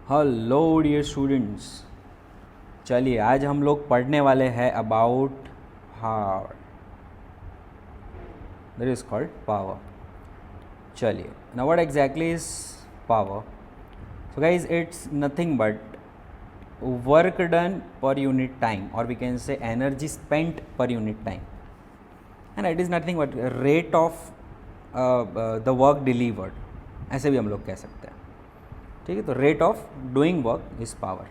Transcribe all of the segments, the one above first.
Hello dear students, चलिए आज हम लोग पढ़ने वाले हैं about heart, that is called power. चलिए, now what exactly is power? So guys, it's nothing but work done per unit time, और we can say energy spent per unit time, and it is nothing but rate of the work delivered, ऐसे भी हम लोग कह सकते हैं। ठीक है, तो rate of doing work is power.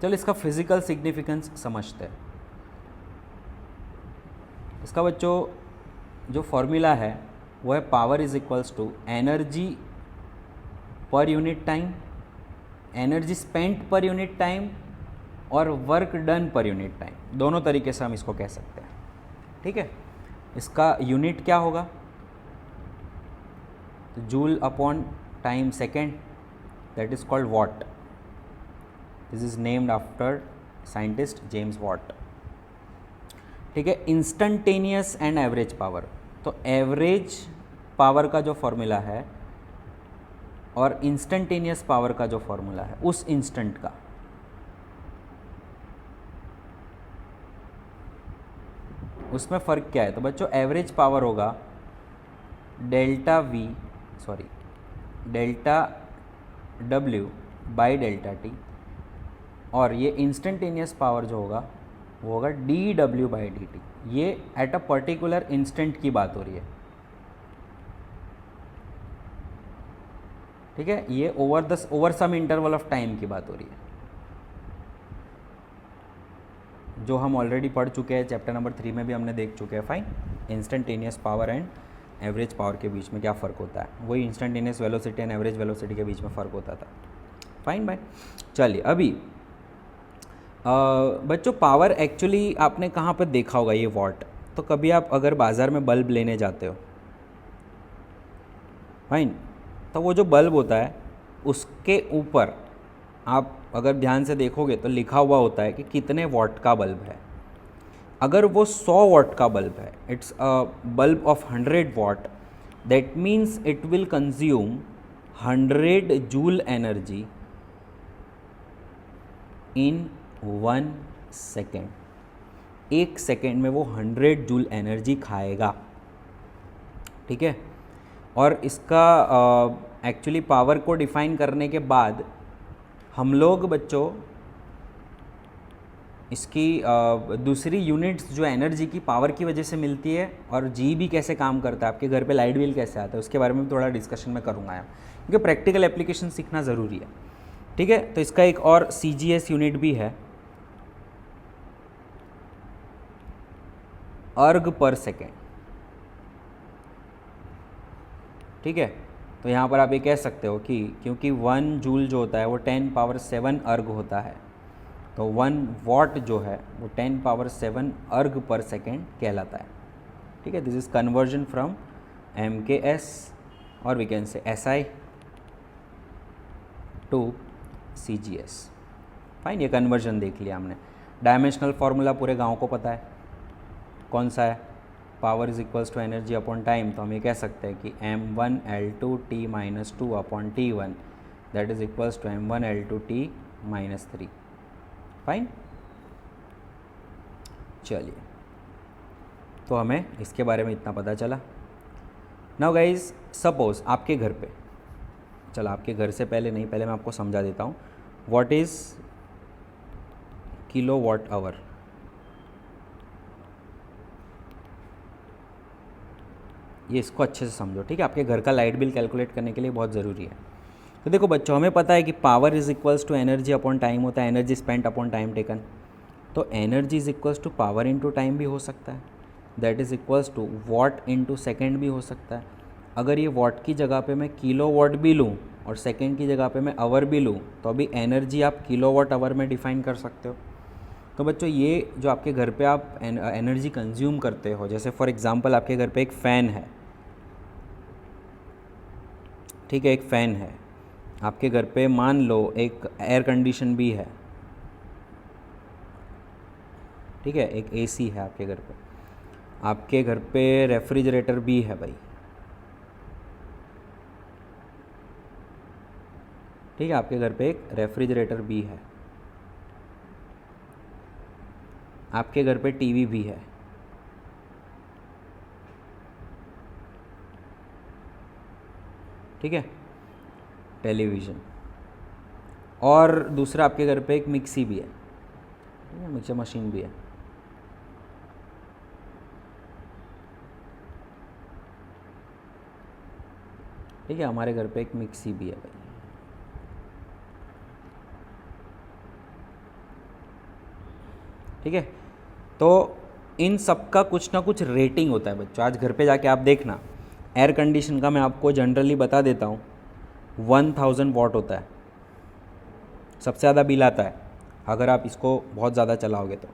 चलो इसका फिजिकल सिग्निफिकेंस समझते हैं। इसका बच्चों जो फॉर्मूला है वो है power is equals to energy per unit time, energy spent per unit time और work done per unit time, दोनों तरीके से हम इसको कह सकते हैं। ठीक है, इसका यूनिट क्या होगा? Joule upon time second, that is called what. This is named after scientist James Watt. ठीक है, इंस्टंटेनियस एंड एवरेज पावर, तो एवरेज पावर का जो फॉर्मूला है और इंस्टंटेनियस पावर का जो फॉर्मूला है उस इंस्टेंट का, उसमें फ़र्क क्या है? तो बच्चों एवरेज पावर होगा delta W by delta t, और ये इंस्टेंटेनियस पावर जो होगा वो होगा DW बाई dt। ये एट अ पर्टिकुलर इंस्टेंट की बात हो रही है। ठीक है, ये over some interval of time की बात हो रही है, जो हम ऑलरेडी पढ़ चुके हैं। चैप्टर नंबर 3 में भी हमने देख चुके हैं। Fine, instantaneous power and average power के बीच में क्या फ़र्क होता है, वही instantaneous velocity and average velocity के बीच में फ़र्क होता था। फाइन भाई, चलिए अभी बच्चों पावर एक्चुअली आपने कहाँ पर देखा होगा ये वॉट? तो कभी आप अगर बाज़ार में बल्ब लेने जाते हो, फाइन, तो वो जो बल्ब होता है उसके ऊपर आप अगर ध्यान से देखोगे तो लिखा हुआ होता है कि कितने वॉट का बल्ब है। अगर वो 100 वॉट का बल्ब है, it's a bulb of 100 what, that means it will consume 100 joule energy in 1 second. एक सेकेंड में वो 100 जूल एनर्जी खाएगा। ठीक है, और इसका एक्चुअली पावर को डिफाइन करने के बाद हम लोग बच्चों इसकी दूसरी यूनिट्स जो एनर्जी की पावर की वजह से मिलती है, और जी भी कैसे काम करता है, आपके घर पे लाइट बिल कैसे आता है, उसके बारे में भी थोड़ा डिस्कशन मैं करूँगा यहाँ, क्योंकि प्रैक्टिकल एप्लीकेशन सीखना ज़रूरी है। ठीक है, तो इसका एक और CGS यूनिट भी है, अर्ग पर सेकेंड। ठीक है, तो यहाँ पर आप ये कह सकते हो कि क्योंकि 1 जूल जो होता है वो 10 पावर 7 अर्ग होता है, तो 1 वॉट जो है वो 10 पावर 7 अर्ग पर सेकेंड कहलाता है। ठीक है, this is conversion from MKS और we can say SI to CGS। Fine, ये कन्वर्जन देख लिया हमने। डायमेंशनल फार्मूला पूरे गांव को पता है, कौन सा है? Power is equals to energy upon time, तो हम ये कह सकते हैं कि M1 L2 T minus 2 upon T1, that is equals to M1 L2 T minus 3। Fine, चलिए, तो हमें इसके बारे में इतना पता चला। नाउ गाइज, सपोज आपके घर पे, चलो आपके घर से पहले नहीं, पहले मैं आपको समझा देता हूँ what is kilowatt hour. ये इसको अच्छे से समझो। ठीक है, आपके घर का लाइट बिल कैलकुलेट करने के लिए बहुत ज़रूरी है। तो देखो बच्चों, हमें पता है कि power is equals to energy upon time होता है, energy spent upon time taken. तो energy is equals to power into time भी हो सकता है, that is equals to watt into second भी हो सकता है। अगर ये वॉट की जगह पे मैं किलो वॉट भी लूँ और सेकेंड की जगह पे मैं आवर भी लूँ, तो अभी एनर्जी आप किलो वॉट आवर में डिफाइन कर सकते हो। तो बच्चों, ये जो आपके घर पे आप एनर्जी कंज्यूम करते हो, जैसे फॉर एग्जांपल आपके घर पे एक फ़ैन है। ठीक है, एक फ़ैन है आपके घर पे, मान लो एक एयर कंडीशन भी है। ठीक है, एक एसी है आपके घर पे, आपके घर पे रेफ्रिजरेटर भी है भाई, ठीक है, आपके घर पे एक रेफ्रिजरेटर भी है, आपके घर पे टीवी भी है, ठीक है, टेलीविज़न, और दूसरा आपके घर पे एक मिक्सी भी है, ठीक है, मिक्सर मशीन भी है, ठीक है, हमारे घर पे एक मिक्सी भी है भाई, ठीक है। तो इन सब का कुछ ना कुछ रेटिंग होता है बच्चों। आज घर पे जाके आप देखना, एयर कंडीशन का मैं आपको जनरली बता देता हूँ, 1000 वॉट होता है, सबसे ज़्यादा बिल आता है अगर आप इसको बहुत ज़्यादा चलाओगे तो।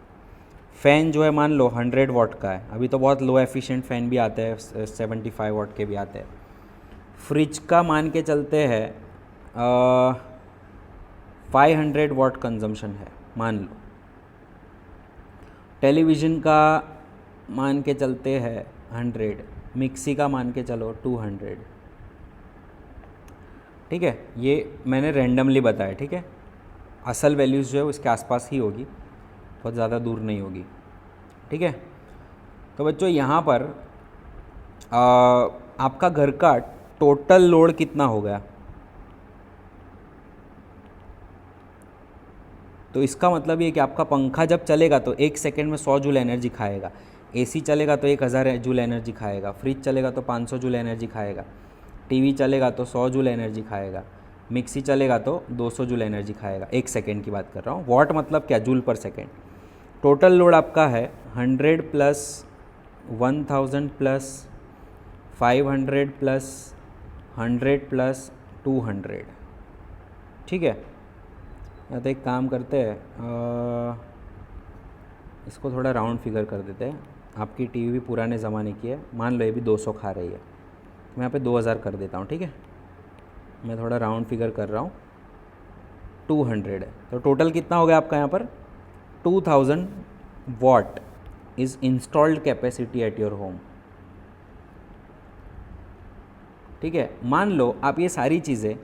फ़ैन जो है मान लो 100 वॉट का है, अभी तो बहुत लो एफिशिएंट फ़ैन भी आते हैं, 75 वॉट के भी आते हैं। फ्रिज का मान के चलते हैं 500 वॉट कंजम्पशन है मान लो। टेलीविज़न का मान के चलते हैं 100, मिक्सी का मान के चलो 200, ठीक है। ये मैंने रैंडमली बताया, ठीक है, असल वैल्यूज़ जो है उसके आसपास ही होगी, बहुत ज़्यादा दूर नहीं होगी, ठीक है। तो बच्चों यहाँ पर आपका घर का टोटल लोड कितना हो गया, तो इसका मतलब ये कि आपका पंखा जब चलेगा तो 1 सेकेंड में 100 जूल एनर्जी खाएगा, एसी चलेगा तो 1000 जूल एनर्जी खाएगा, फ्रिज चलेगा तो 500 जूल एनर्जी खाएगा, टीवी चलेगा तो 100 जूल एनर्जी खाएगा, मिक्सी चलेगा तो 200 जूल एनर्जी खाएगा। 1 सेकेंड की बात कर रहा हूँ, वॉट मतलब क्या, जूल पर सेकेंड। टोटल लोड आपका है 100 प्लस 1000 प्लस 500 प्लस 100 प्लस 200, ठीक है। या तो एक काम करते हैं, इसको थोड़ा राउंड फिगर कर देते हैं। आपकी टीवी भी पुराने ज़माने की है, मान लो ये भी 200 खा रही है, मैं यहाँ पे 2000 कर देता हूँ, ठीक है। मैं थोड़ा राउंड फिगर कर रहा हूँ, 200 है, तो टोटल कितना हो गया आपका यहाँ पर 2000 what is installed capacity at your home, ठीक है। मान लो आप ये सारी चीज़ें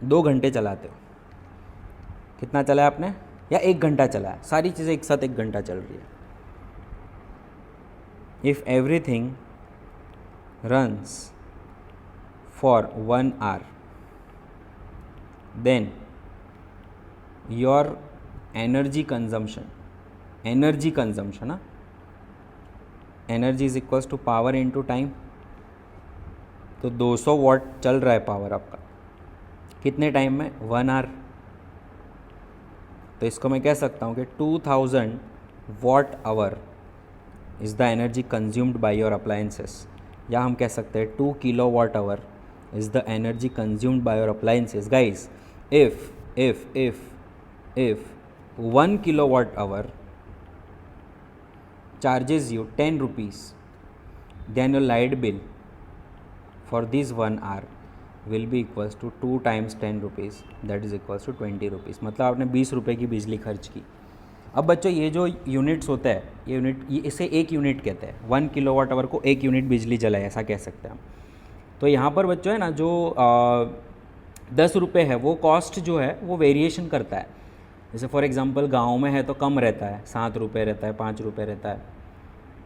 2 घंटे चलाते हो, कितना चलाया आपने, या 1 घंटा चलाया, सारी चीज़ें एक साथ 1 घंटा चल रही है। If everything runs for 1 hour, then your energy consumption ना, energy is equals to power into time. तो 200 वॉट चल रहा है पावर आपका, कितने टाइम में, 1 आवर। तो इसको मैं कह सकता हूँ कि 2000 watt hour is the energy consumed by your appliances, या हम कह सकते हैं 2 kilo watt hour is the energy consumed by your appliances. Guys, if 1 kilowatt hour charges you 10 rupees, then your light bill for this 1 hour will be equals to 2 times 10 rupees, that is equals to 20 rupees। मतलब आपने 20 रुपये की बिजली खर्च की। अब बच्चों ये जो यूनिट्स होता है, ये यूनिट, ये इसे 1 यूनिट कहते हैं। 1 किलोवाट आवर को 1 यूनिट बिजली जलाए, ऐसा कह सकते हैं हम। तो यहाँ पर बच्चों है ना, जो 10 रुपये है, वो कॉस्ट जो है वो वेरिएशन करता है। जैसे फॉर एग्जांपल गांव में है तो कम रहता है, 7 रुपये रहता है, 5 रुपये रहता है।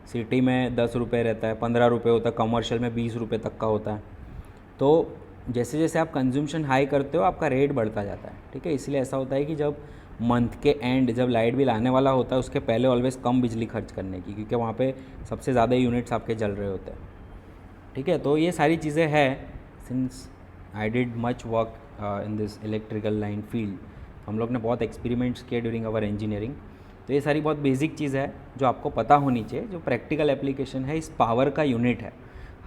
सिटी में 10 रुपये रहता है, 15 रुपये होता है, कमर्शियल में 20 रुपये तक का होता है। तो जैसे जैसे आप कंज्यूमशन हाई करते हो आपका रेट बढ़ता जाता है, ठीक है। इसलिए ऐसा होता है कि जब मंथ के एंड, जब लाइट बिल आने वाला होता है, उसके पहले ऑलवेज़ कम बिजली खर्च करने की, क्योंकि वहाँ पे सबसे ज़्यादा यूनिट्स आपके जल रहे होते हैं, ठीक है। तो ये सारी चीज़ें हैं, since I did much work in this electrical line field, हम लोग ने बहुत एक्सपेरिमेंट्स किए ड्यूरिंग आवर इंजीनियरिंग। तो ये सारी बहुत बेसिक चीज़ है जो आपको पता होनी चाहिए। जो प्रैक्टिकल एप्लीकेशन है, इस पावर का यूनिट है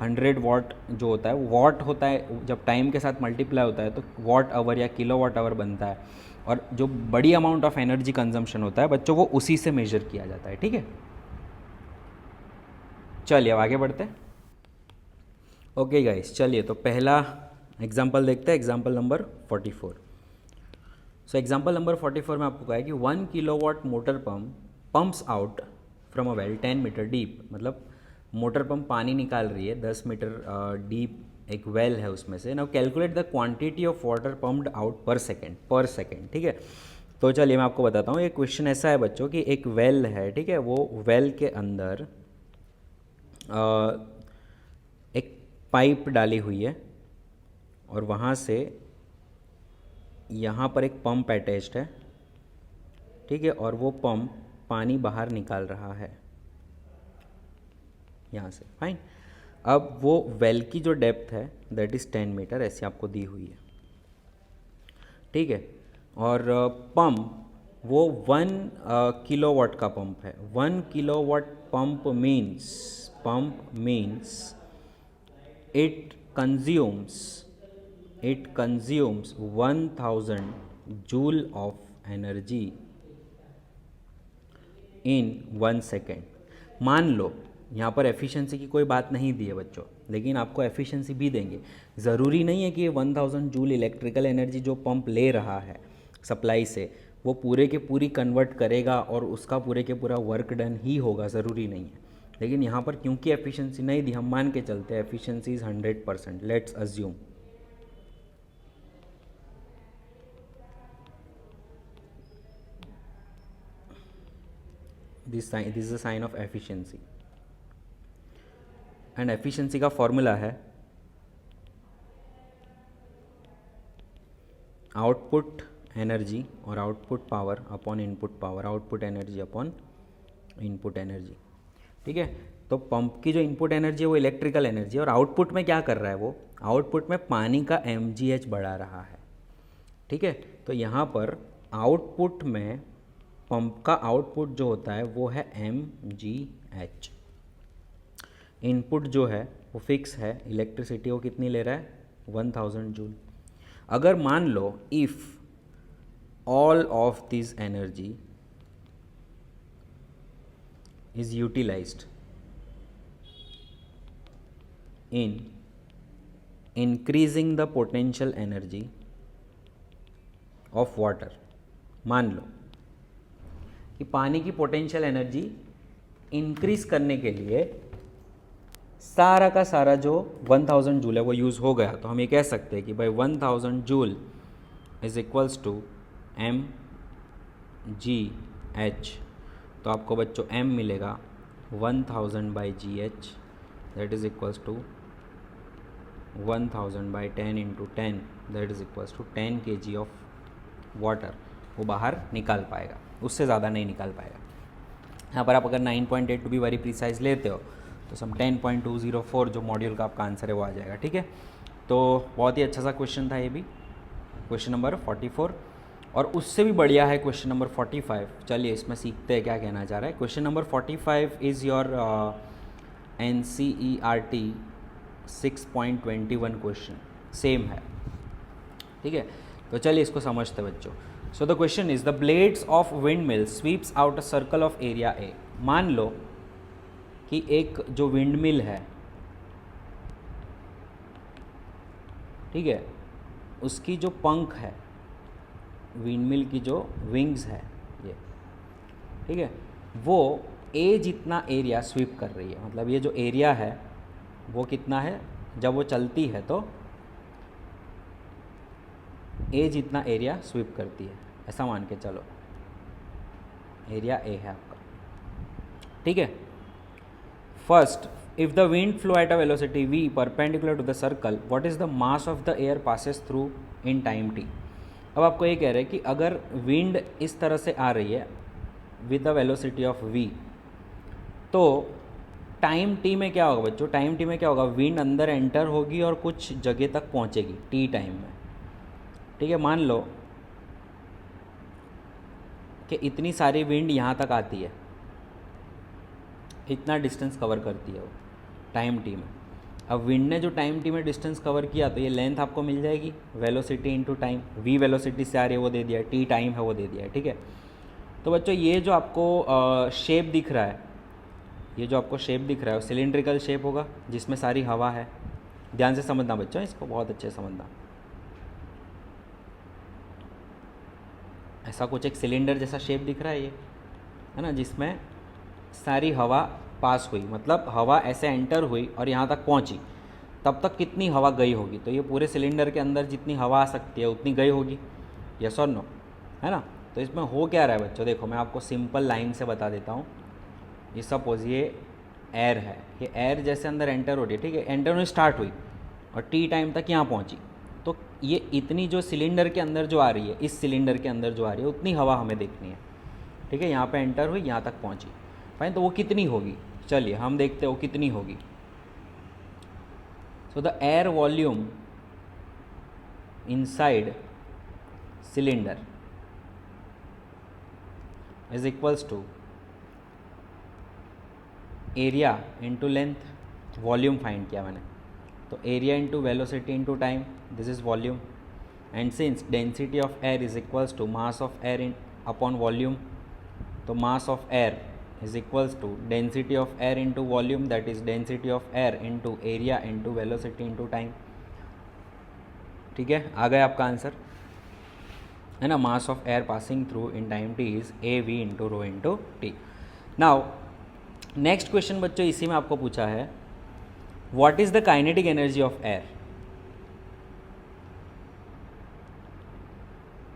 100 वॉट जो होता है, वॉट होता है जब टाइम के साथ मल्टीप्लाई होता है तो वॉट आवर या किलो वॉट आवर बनता है, और जो बड़ी अमाउंट ऑफ एनर्जी कंजम्पशन होता है बच्चों को उसी से मेजर किया जाता है, ठीक है। चलिए अब आगे बढ़ते हैं। ओके गाइस, चलिए तो पहला एग्जाम्पल देखते हैं, example number 44। So example number 44 में आपको कहा है कि 1 kilowatt motor pump pumps out from a well 10 metre deep, मतलब मोटर पंप पानी निकाल रही है 10 मीटर डीप, एक वेल है उसमें से। Now calculate the quantity of water pumped out पर सेकेंड, ठीक है। तो चलिए मैं आपको बताता हूँ। एक क्वेश्चन ऐसा है बच्चों कि एक वेल है, ठीक है, वो वेल के अंदर एक पाइप डाली हुई है और वहाँ से यहाँ पर एक पंप अटैच्ड है, ठीक है, और वो पंप पानी बाहर निकाल रहा है यहाँ से, फाइन। अब वो वेल की जो डेप्थ है दैट इज़ 10 मीटर, ऐसी आपको दी हुई है, ठीक है। और पंप वो 1 किलोवाट का पंप है। 1 kilowatt pump means it consumes 1000 joule of energy in 1 second. मान लो यहाँ पर एफिशिएंसी की कोई बात नहीं दी है बच्चों, लेकिन आपको एफिशिएंसी भी देंगे। ज़रूरी नहीं है कि ये 1000 जूल इलेक्ट्रिकल एनर्जी जो पंप ले रहा है सप्लाई से, वो पूरे के पूरी कन्वर्ट करेगा और उसका पूरे के पूरा वर्क डन ही होगा, ज़रूरी नहीं है। लेकिन यहाँ पर क्योंकि एफिशिएंसी नहीं दी, हम मान के चलते हैं efficiency is 100%, let's assume. This is a sign of efficiency, and efficiency का फॉर्मूला है आउटपुट एनर्जी और output power upon input power, output energy upon input energy, ठीक है। तो पंप की जो इनपुट एनर्जी है वो इलेक्ट्रिकल एनर्जी, और आउटपुट में क्या कर रहा है, वो आउटपुट में पानी का mgh बढ़ा रहा है, ठीक है। तो यहाँ पर आउटपुट में पंप का आउटपुट जो होता है वो है mgh। इनपुट जो है वो फिक्स है, इलेक्ट्रिसिटी वो कितनी ले रहा है 1000 जूल। अगर मान लो if all of this energy is utilized in increasing the potential energy of water, मान लो कि पानी की पोटेंशियल एनर्जी इंक्रीज करने के लिए सारा का सारा जो 1000 जूल है वो यूज़ हो गया, तो हम ये कह सकते हैं कि भाई 1000 joule is equals to mgh। तो आपको बच्चों m मिलेगा 1000 by GH, that is equals to 1000 by 10 into 10, that is equals to 10 kg of water वो बाहर निकाल पाएगा, उससे ज़्यादा नहीं निकाल पाएगा। यहाँ पर आप अगर 9.8 टू बी वेरी प्रिसाइज लेते हो तो सम 10.204 जो मॉड्यूल का आपका आंसर है वो आ जाएगा, ठीक है। तो बहुत ही अच्छा सा क्वेश्चन था ये भी, क्वेश्चन नंबर 44। और उससे भी बढ़िया है क्वेश्चन नंबर 45। चलिए इसमें सीखते हैं क्या कहना चाह रहा है। Question number 45 is your NCERT 6.21 question, same है, ठीक है। तो चलिए इसको समझते हैं बच्चों। So the question is the blades of wind mill sweeps out a circle of area A. मान लो कि एक जो विंड मिल है, ठीक है, उसकी जो पंख है, विंडमिल की जो विंग्स है ये, ठीक है, वो ए जितना एरिया स्वीप कर रही है। मतलब ये जो एरिया है वो कितना है, जब वो चलती है तो ए जितना एरिया स्वीप करती है, ऐसा मान के चलो, एरिया ए है आपका, ठीक है। First, if the wind flow at a velocity v perpendicular to the circle, what is the mass of the air passes through in time t। अब आपको ये कह रहे हैं कि अगर विंड इस तरह से आ रही है with the velocity of v, तो टाइम t में क्या होगा बच्चों, टाइम t में क्या होगा, विंड अंदर एंटर होगी और कुछ जगह तक पहुंचेगी t टाइम में, ठीक है। मान लो कि इतनी सारी विंड यहाँ तक आती है, इतना डिस्टेंस कवर करती है वो टाइम t में। अब विंड ने जो टाइम t में डिस्टेंस कवर किया तो ये लेंथ आपको मिल जाएगी, velocity into time. v velocity से आ रही है वो दे दिया है, t टाइम है वो दे दिया है, ठीक है। तो बच्चों ये जो आपको शेप दिख रहा है, ये जो आपको शेप दिख रहा है वो सिलिंड्रिकल शेप होगा जिसमें सारी हवा है। ध्यान से समझना बच्चों, इसको बहुत अच्छे से समझना। ऐसा कुछ एक सिलेंडर जैसा शेप दिख रहा है ये, है ना, जिसमें सारी हवा पास हुई, मतलब हवा ऐसे एंटर हुई और यहाँ तक पहुँची, तब तक कितनी हवा गई होगी? तो ये पूरे सिलेंडर के अंदर जितनी हवा आ सकती है उतनी गई होगी, यस और नो, है ना? तो इसमें हो क्या रहा है बच्चों, देखो मैं आपको सिंपल लाइन से बता देता हूँ। ये सपोज ये एयर है, ये एयर जैसे अंदर एंटर हो रही है, ठीक है, एंटर होनी स्टार्ट हुई और टी टाइम तक यहाँ पहुँची, तो ये इतनी जो सिलेंडर के अंदर जो आ रही है, इस सिलेंडर के अंदर जो आ रही है उतनी हवा हमें देखनी है, ठीक है। यहाँ पे एंटर हुई, यहाँ तक पहुँची, फाइन। तो वो कितनी होगी, चलिए हम देखते हैं वो कितनी होगी। So the air volume inside cylinder is equals to area into length, volume find किया मैंने, तो area into velocity into time, this is volume. And since density of air is equals to mass of air in upon volume, तो mass of air is equals to density of air into volume, that is density of air into area into velocity into time, ठीक है। आ गया आपका answer, है ना। Mass of air passing through in time T is A V into rho into T. Now next question बच्चों इसी में आपको पूछा है, what is the kinetic energy of air.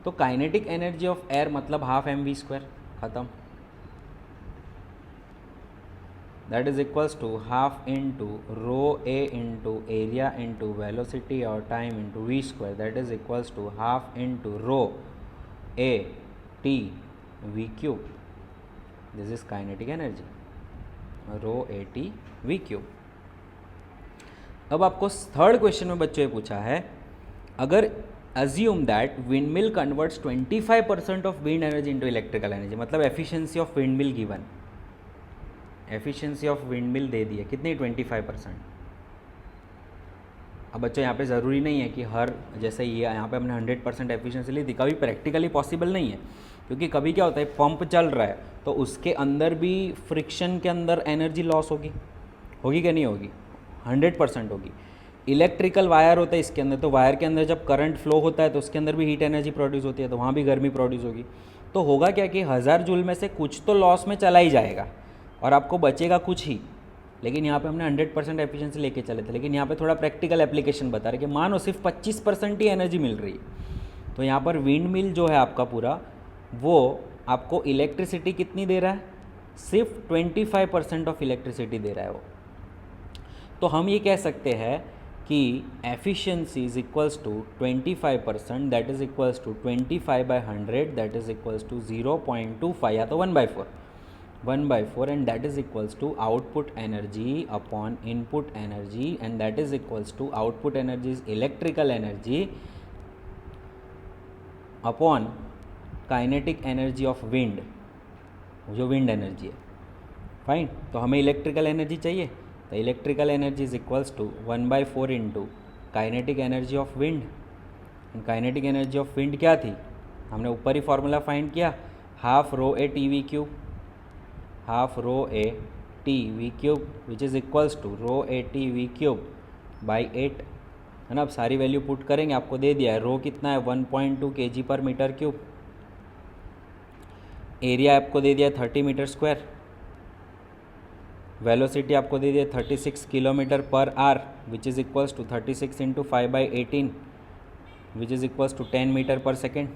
तो काइनेटिक एनर्जी ऑफ एयर मतलब हाफ एम वी स्क्वायर, खत्म। That is equals to half into rho A into area into velocity और time into V square, that is equals to half into rho A T V cube, this is kinetic energy, rho A T V cube. अब आपको third question में बच्चों ये पूछा है, अगर assume that windmill converts 25% of wind energy into electrical energy, मतलब efficiency of windmill given, efficiency of windmill दे दी है कितनी, 25%। अब बच्चों यहाँ पे ज़रूरी नहीं है कि हर, जैसे ये यहाँ पे हमने 100% एफिशिएंसी ली थी, कभी प्रैक्टिकली पॉसिबल नहीं है, क्योंकि कभी क्या होता है पंप चल रहा है तो उसके अंदर भी फ्रिक्शन के अंदर एनर्जी लॉस होगी, होगी कि नहीं होगी, 100% होगी। इलेक्ट्रिकल वायर होता है इसके अंदर, तो वायर के अंदर जब करंट फ्लो होता है तो उसके अंदर भी हीट एनर्जी प्रोड्यूस होती है, तो वहाँ भी गर्मी प्रोड्यूस होगी। तो होगा क्या कि 1000 जूल में से कुछ तो लॉस में चला ही जाएगा और आपको बचेगा कुछ ही। लेकिन यहाँ पे हमने 100% एफिशिएंसी लेके चले थे, लेकिन यहाँ पे थोड़ा प्रैक्टिकल एप्लीकेशन बता रहे कि मानो सिर्फ 25% ही एनर्जी मिल रही है, तो यहाँ पर विंड मिल जो है आपका पूरा, वो आपको इलेक्ट्रिसिटी कितनी दे रहा है, सिर्फ 25% ऑफ इलेक्ट्रिसिटी दे रहा है वो। तो हम ये कह सकते हैं कि efficiency is equals to 25%, that is equals to 25/100, that is equals to 0.25 या तो 1/4 and that is equals to output energy upon input energy, and that is equals to output energy is electrical energy upon kinetic energy of wind, जो wind energy है, fine. तो हमें electrical energy चाहिए, तो electrical energy is equals to 1/4 into kinetic energy of wind. Kinetic energy of wind क्या थी, हमने ऊपर ही फॉर्मूला फाइंड किया, half rho A T V cube, half rho A T V cube which is equals to rho A T V cube by 8, है ना। अब सारी वैल्यू पुट करेंगे, आपको दे दिया है रो कितना है 1.2 kg पर मीटर क्यूब, एरिया आपको दे दिया 30 मीटर स्क्वायर, वेलोसिटी आपको दे दिया 36 kilometre per hour which is equals to 36 into 5/18 which is equals to 10 metre per second,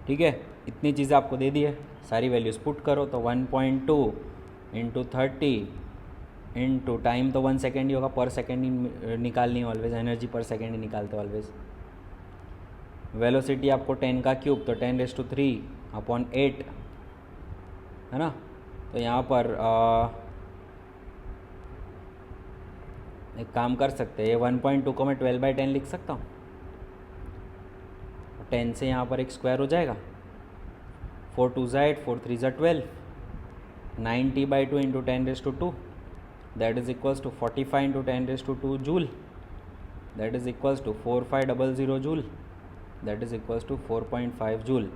ठीक है। इतनी चीज़ें आपको दे दी है, सारी वैल्यूज़ पुट करो, तो 1.2 इंटू 30 इंटू टाइम, तो 1 सेकेंड ही होगा, पर सेकेंड ही निकालनी है ऑलवेज, एनर्जी पर सेकेंड ही निकालते ऑलवेज। वेलोसिटी आपको 10 का क्यूब, तो 10⁻³ है ना। तो यहाँ पर एक काम कर सकते हैं, 1.2 को मैं 12/10 लिख सकता हूँ, 10 से यहाँ पर एक स्क्वायर हो जाएगा, 4 2 ज़ा 8, 4 3 ज़ा 12, 90/2 into 10⁻², that is equals to 45 into 10⁻² joule, that is equals to 4500 joule, that is equals to 4.5 joule,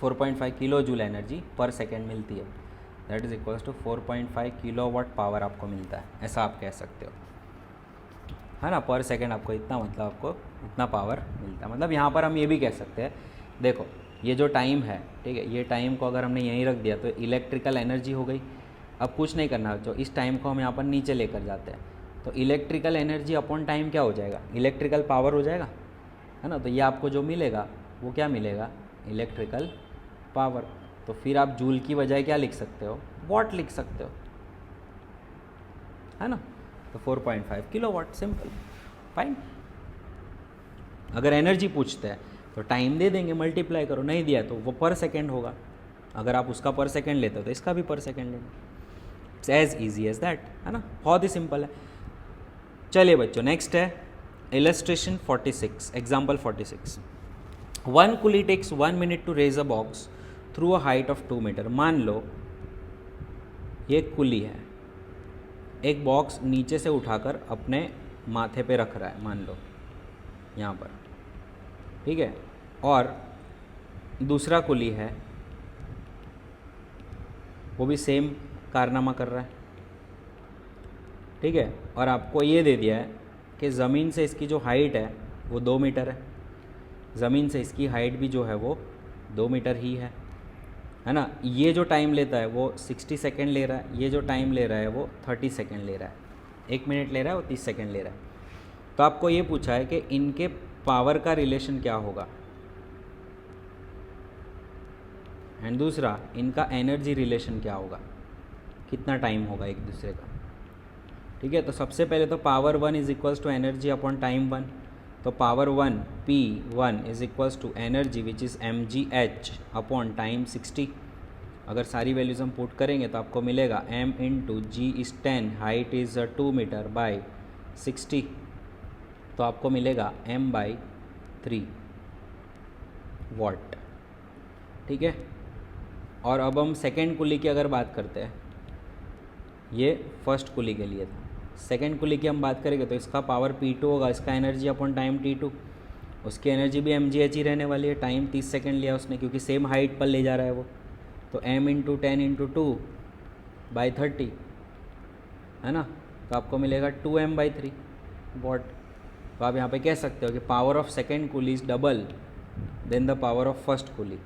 4.5 kilojoule energy per second मिलती है, that is equals to 4.5 kilowatt power आपको मिलता है, ऐसा आप कह सकते हो, है ना। पर सेकेंड आपको इतना, मतलब आपको इतना पावर मिलता है। मतलब यहाँ पर हम ये भी कह सकते हैं, देखो ये जो टाइम है, ठीक है, ये टाइम को अगर हमने यहीं रख दिया तो इलेक्ट्रिकल एनर्जी हो गई। अब कुछ नहीं करना, जो इस टाइम को हम यहाँ पर नीचे लेकर जाते हैं तो इलेक्ट्रिकल एनर्जी अपॉन टाइम क्या हो जाएगा, इलेक्ट्रिकल पावर हो जाएगा, है ना। तो ये आपको जो मिलेगा वो क्या मिलेगा, इलेक्ट्रिकल पावर। तो फिर आप जूल की बजाय क्या लिख सकते हो, वॉट लिख सकते हो, है ना। तो 4.5 किलोवाट, सिंपल, फाइन। अगर एनर्जी पूछते हैं तो टाइम दे देंगे, मल्टीप्लाई करो, नहीं दिया तो वो पर सेकेंड होगा। अगर आप उसका पर सेकेंड लेते हो तो इसका भी पर सेकेंड लेंगे। It's as easy as that, है ना, बहुत ही सिंपल है। चलिए बच्चों, नेक्स्ट है illustration 46, example 46। One coolie takes 1 minute to raise a box through a height of 2 metre. मान लो ये कुली है, एक बॉक्स नीचे से उठाकर अपने माथे पे रख रहा है, मान लो यहाँ पर, ठीक है, और दूसरा कुली है वो भी सेम कारनामा कर रहा है, ठीक है, और आपको ये दे दिया है कि ज़मीन से इसकी जो हाइट है वो 2 मीटर है, ज़मीन से इसकी हाइट भी जो है वो 2 मीटर ही है ना। ये जो टाइम लेता है वो 60 सेकेंड ले रहा है, ये जो टाइम ले रहा है वो 30 सेकेंड ले रहा है, 1 मिनट ले रहा है, वो 30 सेकेंड ले रहा है। तो आपको ये पूछा है कि इनके पावर का रिलेशन क्या होगा, एंड दूसरा इनका एनर्जी रिलेशन क्या होगा, कितना टाइम होगा एक दूसरे का, ठीक है। तो सबसे पहले तो power 1 is equals to energy upon time 1। तो power 1 P1 is equals to energy which is mgh upon time 60। अगर सारी वैल्यूज़ हम पुट करेंगे तो आपको मिलेगा m into G is 10, height is 2 metre by 60, तो आपको मिलेगा m/3 वॉट, ठीक है। और अब हम सेकेंड कुली की अगर बात करते हैं, ये फर्स्ट कुली के लिए था, सेकेंड कुली की हम बात करेंगे तो इसका पावर P2 होगा, इसका एनर्जी अपॉन टाइम T2, उसकी एनर्जी भी mgh ही रहने वाली है, टाइम 30 सेकेंड लिया उसने क्योंकि सेम हाइट पर ले जा रहा है वो। तो m इंटू 10 इंटू 2/30, है ना, तो आपको मिलेगा 2m/3 वॉट। तो आप यहाँ पे कह सकते हो कि power of second coolie is double then the power of first coolie.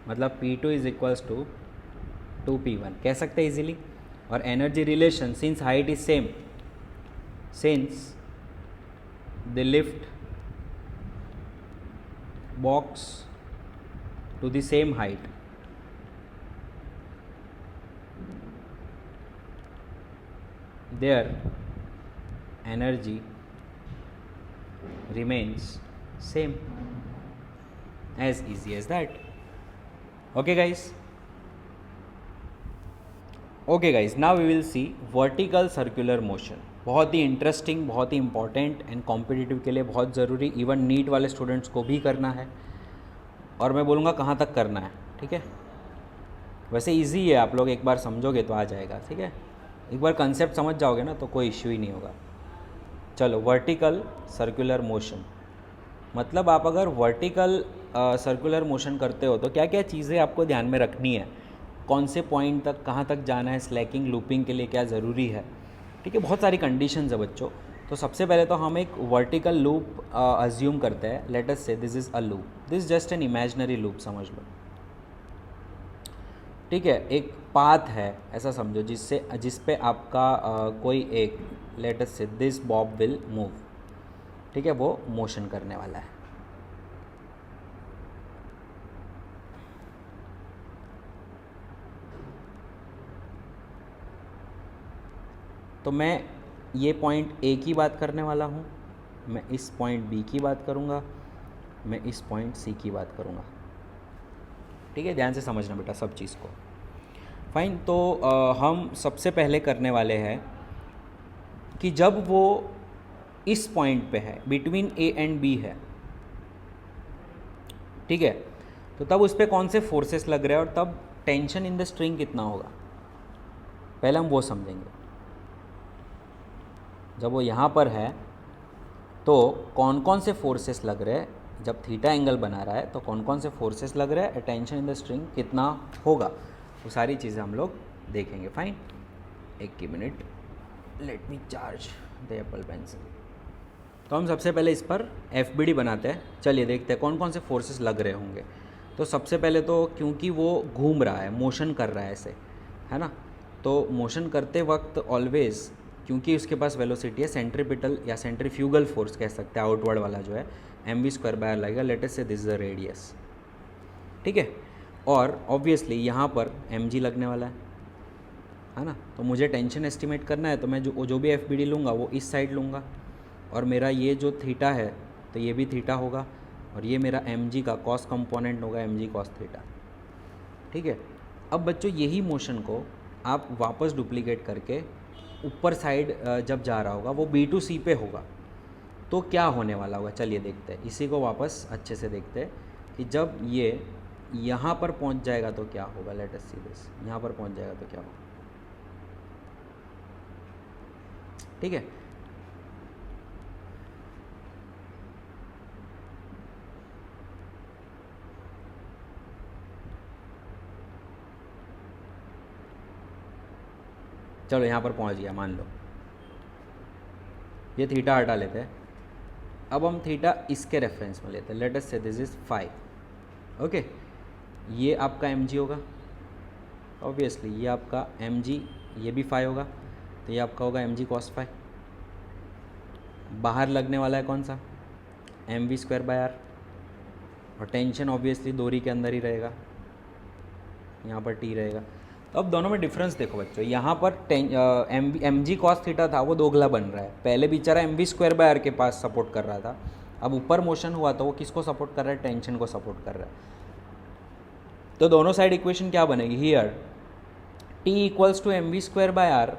मतलब P2 is equals to 2P1 कह सकते हैं इजीली। और energy relation, since height is same, since the lift box to the same height, their energy remains same, as easy as that. Okay guys, now we will see vertical circular motion। बहुत ही interesting, बहुत ही important and competitive के लिए बहुत ज़रूरी, even NEET वाले students को भी करना है, और मैं बोलूँगा कहाँ तक करना है, ठीक है। वैसे इजी है, आप लोग एक बार समझोगे तो आ जाएगा, ठीक है, एक बार कंसेप्ट समझ जाओगे ना तो कोई इश्यू ही नहीं होगा। चलो, वर्टिकल सर्कुलर मोशन, मतलब आप अगर वर्टिकल सर्कुलर मोशन करते हो तो क्या क्या चीज़ें आपको ध्यान में रखनी है, कौन से पॉइंट तक कहाँ तक जाना है, स्लैकिंग लूपिंग के लिए क्या ज़रूरी है, ठीक है, बहुत सारी कंडीशंस है बच्चों। तो सबसे पहले तो हम एक वर्टिकल लूप अज्यूम करते हैं, लेट अस से this is a loop, this just an imaginary loop समझ लो, ठीक है। एक पाथ है ऐसा समझो जिस पे आपका कोई एक, लेट अस से दिस बॉब विल मूव, ठीक है, वो मोशन करने वाला है। तो मैं ये पॉइंट ए की बात करने वाला हूँ, मैं इस पॉइंट बी की बात करूँगा, मैं इस पॉइंट सी की बात करूँगा, ठीक है, ध्यान से समझना बेटा सब चीज़ को। फाइन, तो हम सबसे पहले करने वाले हैं कि जब वो इस पॉइंट पे है, बिटवीन ए एंड बी है, ठीक है, तो तब उस पर कौन से फोर्सेस लग रहे हैं और तब टेंशन इन द स्ट्रिंग कितना होगा, पहले हम वो समझेंगे। जब वो यहाँ पर है तो कौन कौन से फोर्सेस लग रहे हैं जब थीटा एंगल बना रहा है तो कौन कौन से फोर्सेस लग रहे हैं, टेंशन इन द स्ट्रिंग कितना होगा, वो सारी चीज़ें हम लोग देखेंगे। फाइन, एक ही minute, let me charge the Apple pencil. तो हम सबसे पहले इस पर FBD बनाते हैं। चलिए देखते हैं कौन कौन से फोर्सेस लग रहे होंगे। तो सबसे पहले तो क्योंकि वो घूम रहा है, मोशन कर रहा है ऐसे, है ना, तो मोशन करते वक्त ऑलवेज, क्योंकि उसके पास वेलोसिटी है, सेंट्रीपिटल या सेंट्रीफ्यूगल फोर्स कह सकते हैं, आउटवर्ड वाला जो है mv² लगेगा। लेट अस से दिस इज द रेडियस, ठीक है। और ऑब्वियसली यहाँ पर mg लगने वाला है ना, तो मुझे टेंशन एस्टिमेट करना है, तो मैं जो भी FBD लूँगा वो इस साइड लूँगा, और मेरा ये जो थीटा है तो ये भी थीटा होगा, और ये मेरा mg का कॉस कंपोनेंट होगा, mg कॉस थीटा, ठीक है। अब बच्चों यही मोशन को आप वापस डुप्लीकेट करके ऊपर साइड जब जा रहा होगा वो B2C पे होगा, तो क्या होने वाला होगा, चलिए देखते हैं। इसी को वापस अच्छे से देखते हैं कि जब ये यहाँ पर पहुँच जाएगा तो क्या होगा। लेट अस सी दिस, यहाँ पर पहुँच जाएगा तो क्या होगा, ठीक है। चलो यहाँ पर पहुँच गया, मान लो ये थीटा हटा लेते हैं। अब हम थीटा इसके रेफरेंस में लेते हैं। लेट अस से दिस इज़ 5, ओके। ये आपका mg होगा, ऑब्वियसली ये आपका mg, ये भी 5 होगा, तो ये आपका होगा mg cos 5। बाहर लगने वाला है कौन सा, mv²/r, और टेंशन ऑब्वियसली दोरी के अंदर ही रहेगा, यहाँ पर t रहेगा। तो अब दोनों में डिफरेंस देखो बच्चों, यहाँ पर mg cos थीटा था वो दोगला बन रहा है, पहले बेचारा mv² के पास सपोर्ट कर रहा था, अब ऊपर मोशन हुआ तो वो किसको सपोर्ट कर रहा है, टेंशन को सपोर्ट कर रहा है। तो दोनों साइड इक्वेशन क्या बनेगी, here t equals to mv²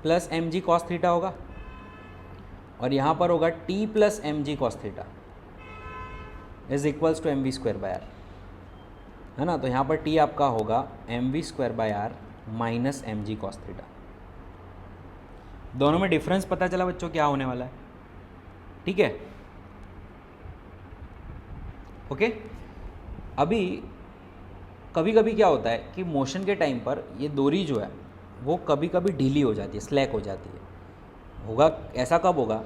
plus mg cos theta होगा, और यहाँ पर होगा t plus mg cos theta is equals to mv², है ना। तो यहाँ पर t आपका होगा mv² minus mg cos theta. दोनों में डिफरेंस पता चला बच्चों क्या होने वाला है, ठीक है, ओके। अभी कभी कभी क्या होता है कि मोशन के टाइम पर ये डोरी जो है वो कभी कभी ढीली हो जाती है, स्लैक हो जाती है। होगा ऐसा कब होगा,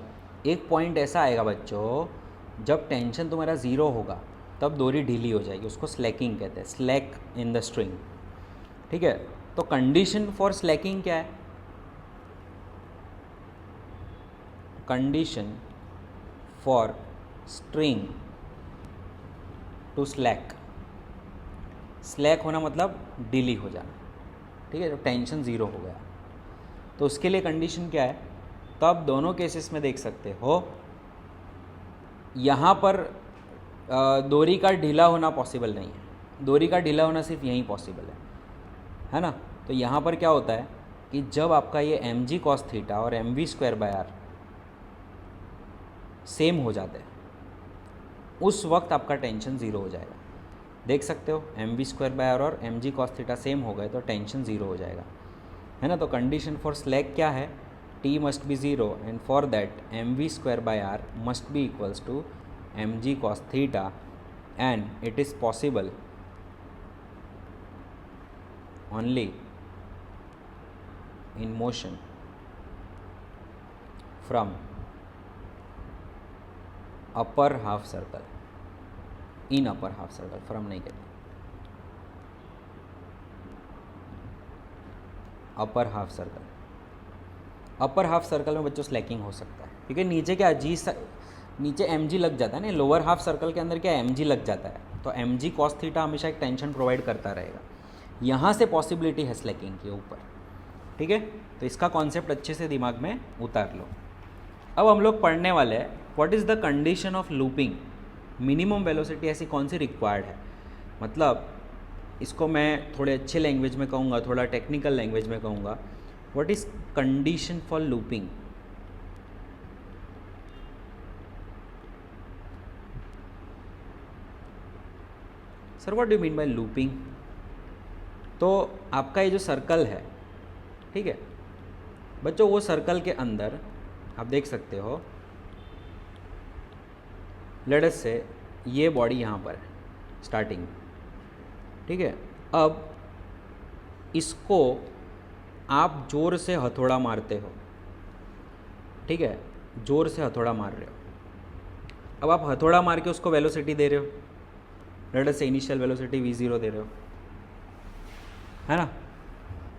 एक पॉइंट ऐसा आएगा बच्चों जब टेंशन तुम्हारा ज़ीरो होगा, तब डोरी ढीली हो जाएगी, उसको स्लैकिंग कहते हैं, स्लैक इन द स्ट्रिंग, ठीक है। तो कंडीशन फॉर स्लैकिंग क्या है, condition for string to slack, slack होना मतलब ढीली हो जाना, ठीक है, जब टेंशन ज़ीरो हो गया, तो उसके लिए कंडीशन क्या है। तो आप दोनों केसेस में देख सकते हो, यहाँ पर डोरी का ढीला होना पॉसिबल नहीं है, डोरी का ढीला होना सिर्फ यहीं पॉसिबल है ना। तो यहाँ पर क्या होता है कि जब आपका ये mg cos थीटा और mv²/r सेम हो जाते हैं, उस वक्त आपका टेंशन ज़ीरो हो जाएगा। देख सकते हो mv²/r और mg cos थीटा सेम हो गए तो टेंशन ज़ीरो हो जाएगा, है ना। तो कंडीशन फॉर स्लैक क्या है, t must be zero, and for that mv²/r must be equals to mg cos theta, and it is possible only in motion from upper half circle, in upper half circle, from नहीं कहते, upper half circle, upper half circle में बच्चों Slaking हो सकता है, क्योंकि नीचे क्या नीचे mg लग जाता है ना, लोअर हाफ सर्कल के अंदर क्या mg लग जाता है, तो mg cos थीटा हमेशा एक टेंशन प्रोवाइड करता रहेगा, यहाँ से पॉसिबिलिटी है स्लैकिंग के ऊपर, ठीक है। तो इसका कॉन्सेप्ट अच्छे से दिमाग में उतार लो। अब हम लोग पढ़ने वाले हैं what is the condition of looping, minimum velocity ऐसी कौन सी रिक्वायर्ड है, मतलब इसको मैं थोड़े अच्छे लैंग्वेज में कहूँगा, थोड़ा टेक्निकल लैंग्वेज में कहूँगा, what is condition for looping. Sir what do you mean by looping. तो आपका ये जो सर्कल है, ठीक है बच्चों, वो सर्कल के अंदर आप देख सकते हो, लेट अस से ये बॉडी यहाँ पर है स्टार्टिंग, ठीक है। अब इसको आप ज़ोर से हथौड़ा मारते हो, ठीक है, ज़ोर से हथौड़ा मार रहे हो। अब आप हथौड़ा मार के उसको वेलोसिटी दे रहे हो, लेट अस से इनिशियल वेलोसिटी v0 दे रहे हो, है ना।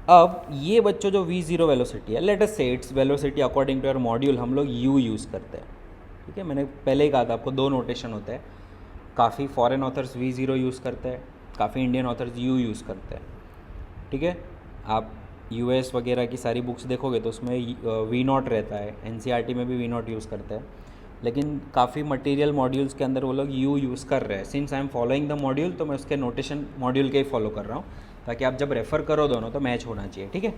अब ये बच्चों जो v0 वेलोसिटी है, let us say its velocity according to your module हम लोग u यूज़ करते हैं, ठीक है। मैंने पहले ही कहा था आपको दो नोटेशन होते हैं, काफ़ी फॉरेन ऑथर्स v0 यूज़ करते हैं, काफ़ी इंडियन ऑथर्स u यूज़ करते हैं, ठीक है। आप US वगैरह की सारी बुक्स देखोगे तो उसमें v0 रहता है, NCERT में भी v0 यूज़ करते हैं, लेकिन काफ़ी मटेरियल मॉड्यूल्स के अंदर वो लोग u यूज़ कर रहे हैं। Since I am following the module, तो मैं उसके नोटेशन मॉड्यूल के ही फॉलो कर रहा हूँ, ताकि आप जब रेफ़र करो दोनों तो मैच होना चाहिए, ठीक है।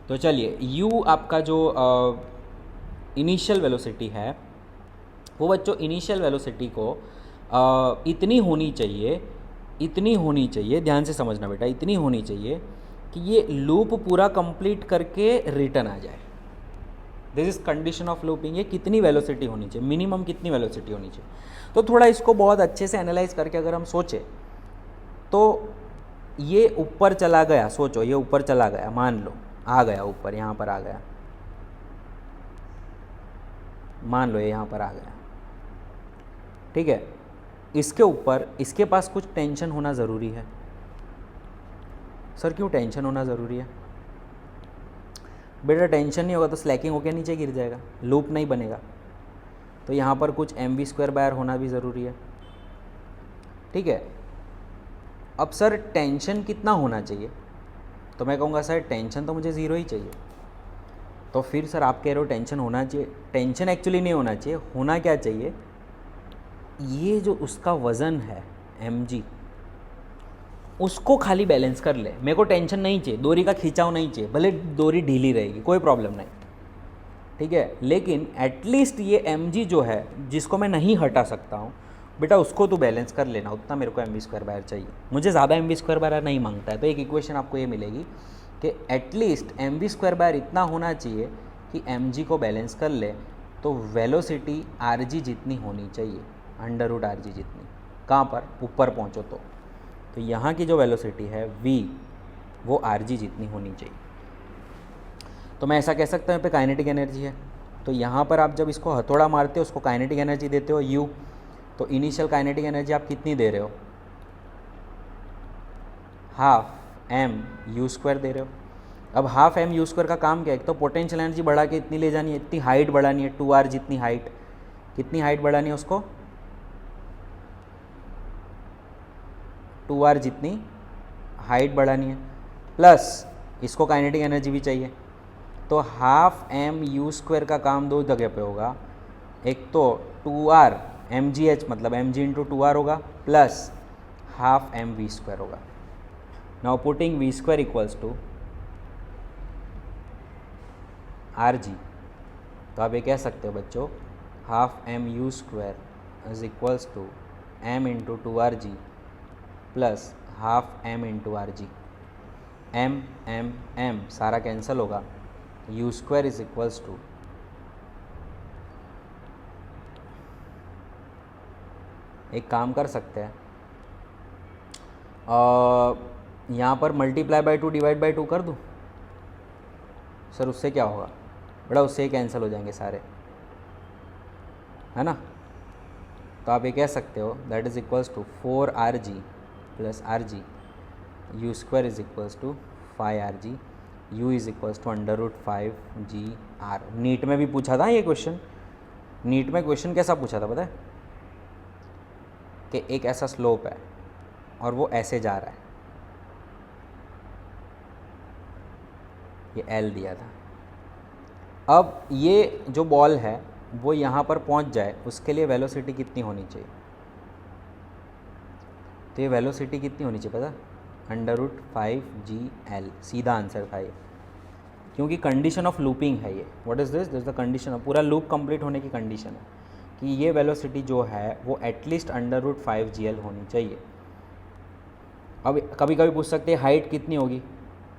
तो चलिए, u आपका जो इनिशियल वेलोसिटी है, वो बच्चों इनिशियल वेलोसिटी को इतनी होनी चाहिए, ध्यान से समझना बेटा, इतनी होनी चाहिए कि ये लूप पूरा कंप्लीट करके रिटर्न आ जाए। This is condition of looping. ये कितनी वेलोसिटी होनी चाहिए, मिनिमम कितनी वेलोसिटी होनी चाहिए। तो थोड़ा इसको बहुत अच्छे से एनालाइज करके अगर हम सोचें तो ये ऊपर चला गया, सोचो ये ऊपर चला गया, मान लो आ गया ऊपर, यहाँ पर आ गया, मान लो ये यहाँ पर आ गया, ठीक है। इसके ऊपर इसके पास कुछ टेंशन होना ज़रूरी है। सर क्यों टेंशन होना ज़रूरी है? बेटा टेंशन नहीं होगा तो स्लैकिंग होकर नीचे गिर जाएगा, लूप नहीं बनेगा। तो यहाँ पर कुछ mv² होना भी ज़रूरी है, ठीक है। अब सर टेंशन कितना होना चाहिए? तो मैं कहूँगा सर टेंशन तो मुझे 0 ही चाहिए। तो फिर सर आप कह रहे हो टेंशन होना चाहिए, टेंशन एक्चुअली नहीं होना चाहिए, होना क्या चाहिए, ये जो उसका वज़न है mg, उसको खाली बैलेंस कर ले। मेरे को टेंशन नहीं चाहिए, डोरी का खिंचाव नहीं चाहिए, भले डोरी ढीली रहेगी कोई प्रॉब्लम नहीं, ठीक है, लेकिन एटलीस्ट ये mg जो है जिसको मैं नहीं हटा सकता हूँ, बेटा उसको तो बैलेंस कर लेना, उतना मेरे को mv² चाहिए। मुझे ज़्यादा mv² नहीं मांगता है। तो एक इक्वेशन आपको ये मिलेगी कि एटलीस्ट mv² इतना होना चाहिए कि mg को बैलेंस कर ले, तो वेलोसिटी rg जितनी होनी चाहिए, √rg जितनी। कहाँ पर? ऊपर पहुँचो तो यहाँ की जो वेलोसिटी है v, वो rg जितनी होनी चाहिए। तो मैं ऐसा कह सकता हूँ पे काइनेटिक एनर्जी है। तो यहाँ पर आप जब इसको हथौड़ा मारते हो, उसको काइनेटिक एनर्जी देते हो u, तो इनिशियल काइनेटिक एनर्जी आप कितनी दे रहे हो? हाफ m(u²) दे रहे हो। अब हाफ m(u²) का काम क्या है? एक तो पोटेंशियल एनर्जी बढ़ा के इतनी ले जानी है, इतनी हाइट बढ़ानी है, 2r जितनी हाइट। कितनी हाइट बढ़ानी है उसको? 2r जितनी हाइट बढ़ानी है, प्लस इसको काइनेटिक एनर्जी भी चाहिए। तो हाफ m(u²) का काम दो जगह पे होगा, एक तो 2r mgh मतलब mg इंटू 2r होगा, प्लस हाफ mv² होगा। Now putting v² equals to rg, तो आप ये कह सकते हो बच्चों, half mu² is equals to m into 2rg plus half m into rg। m सारा कैंसिल होगा, u² इज इक्वल्स टू एक काम कर सकते हैं, यहाँ पर मल्टीप्लाई बाई 2 डिवाइड बाई 2 कर दूँ? सर उससे क्या होगा? बड़ा उससे ही कैंसिल हो जाएंगे सारे, है ना। तो आप ये कह सकते हो that is equals to 4rg plus rg, u² is equals to 5rg, u is equals to √5gr। NEET में भी पूछा था ये क्वेश्चन। नीट में क्वेश्चन कैसा पूछा था पता है? कि एक ऐसा स्लोप है और वो ऐसे जा रहा है, ये L दिया था। अब ये जो बॉल है वो यहाँ पर पहुँच जाए, उसके लिए वेलोसिटी कितनी होनी चाहिए? तो ये वेलोसिटी कितनी होनी चाहिए पता? √5gl, सीधा आंसर था ये, क्योंकि कंडीशन ऑफ लूपिंग है ये। What is this? This the condition of, पूरा लूप कंप्लीट होने की कंडीशन है कि ये वेलोसिटी जो है वो एटलीस्ट √5gl होनी चाहिए। अब कभी कभी पूछ सकते हैं हाइट कितनी होगी,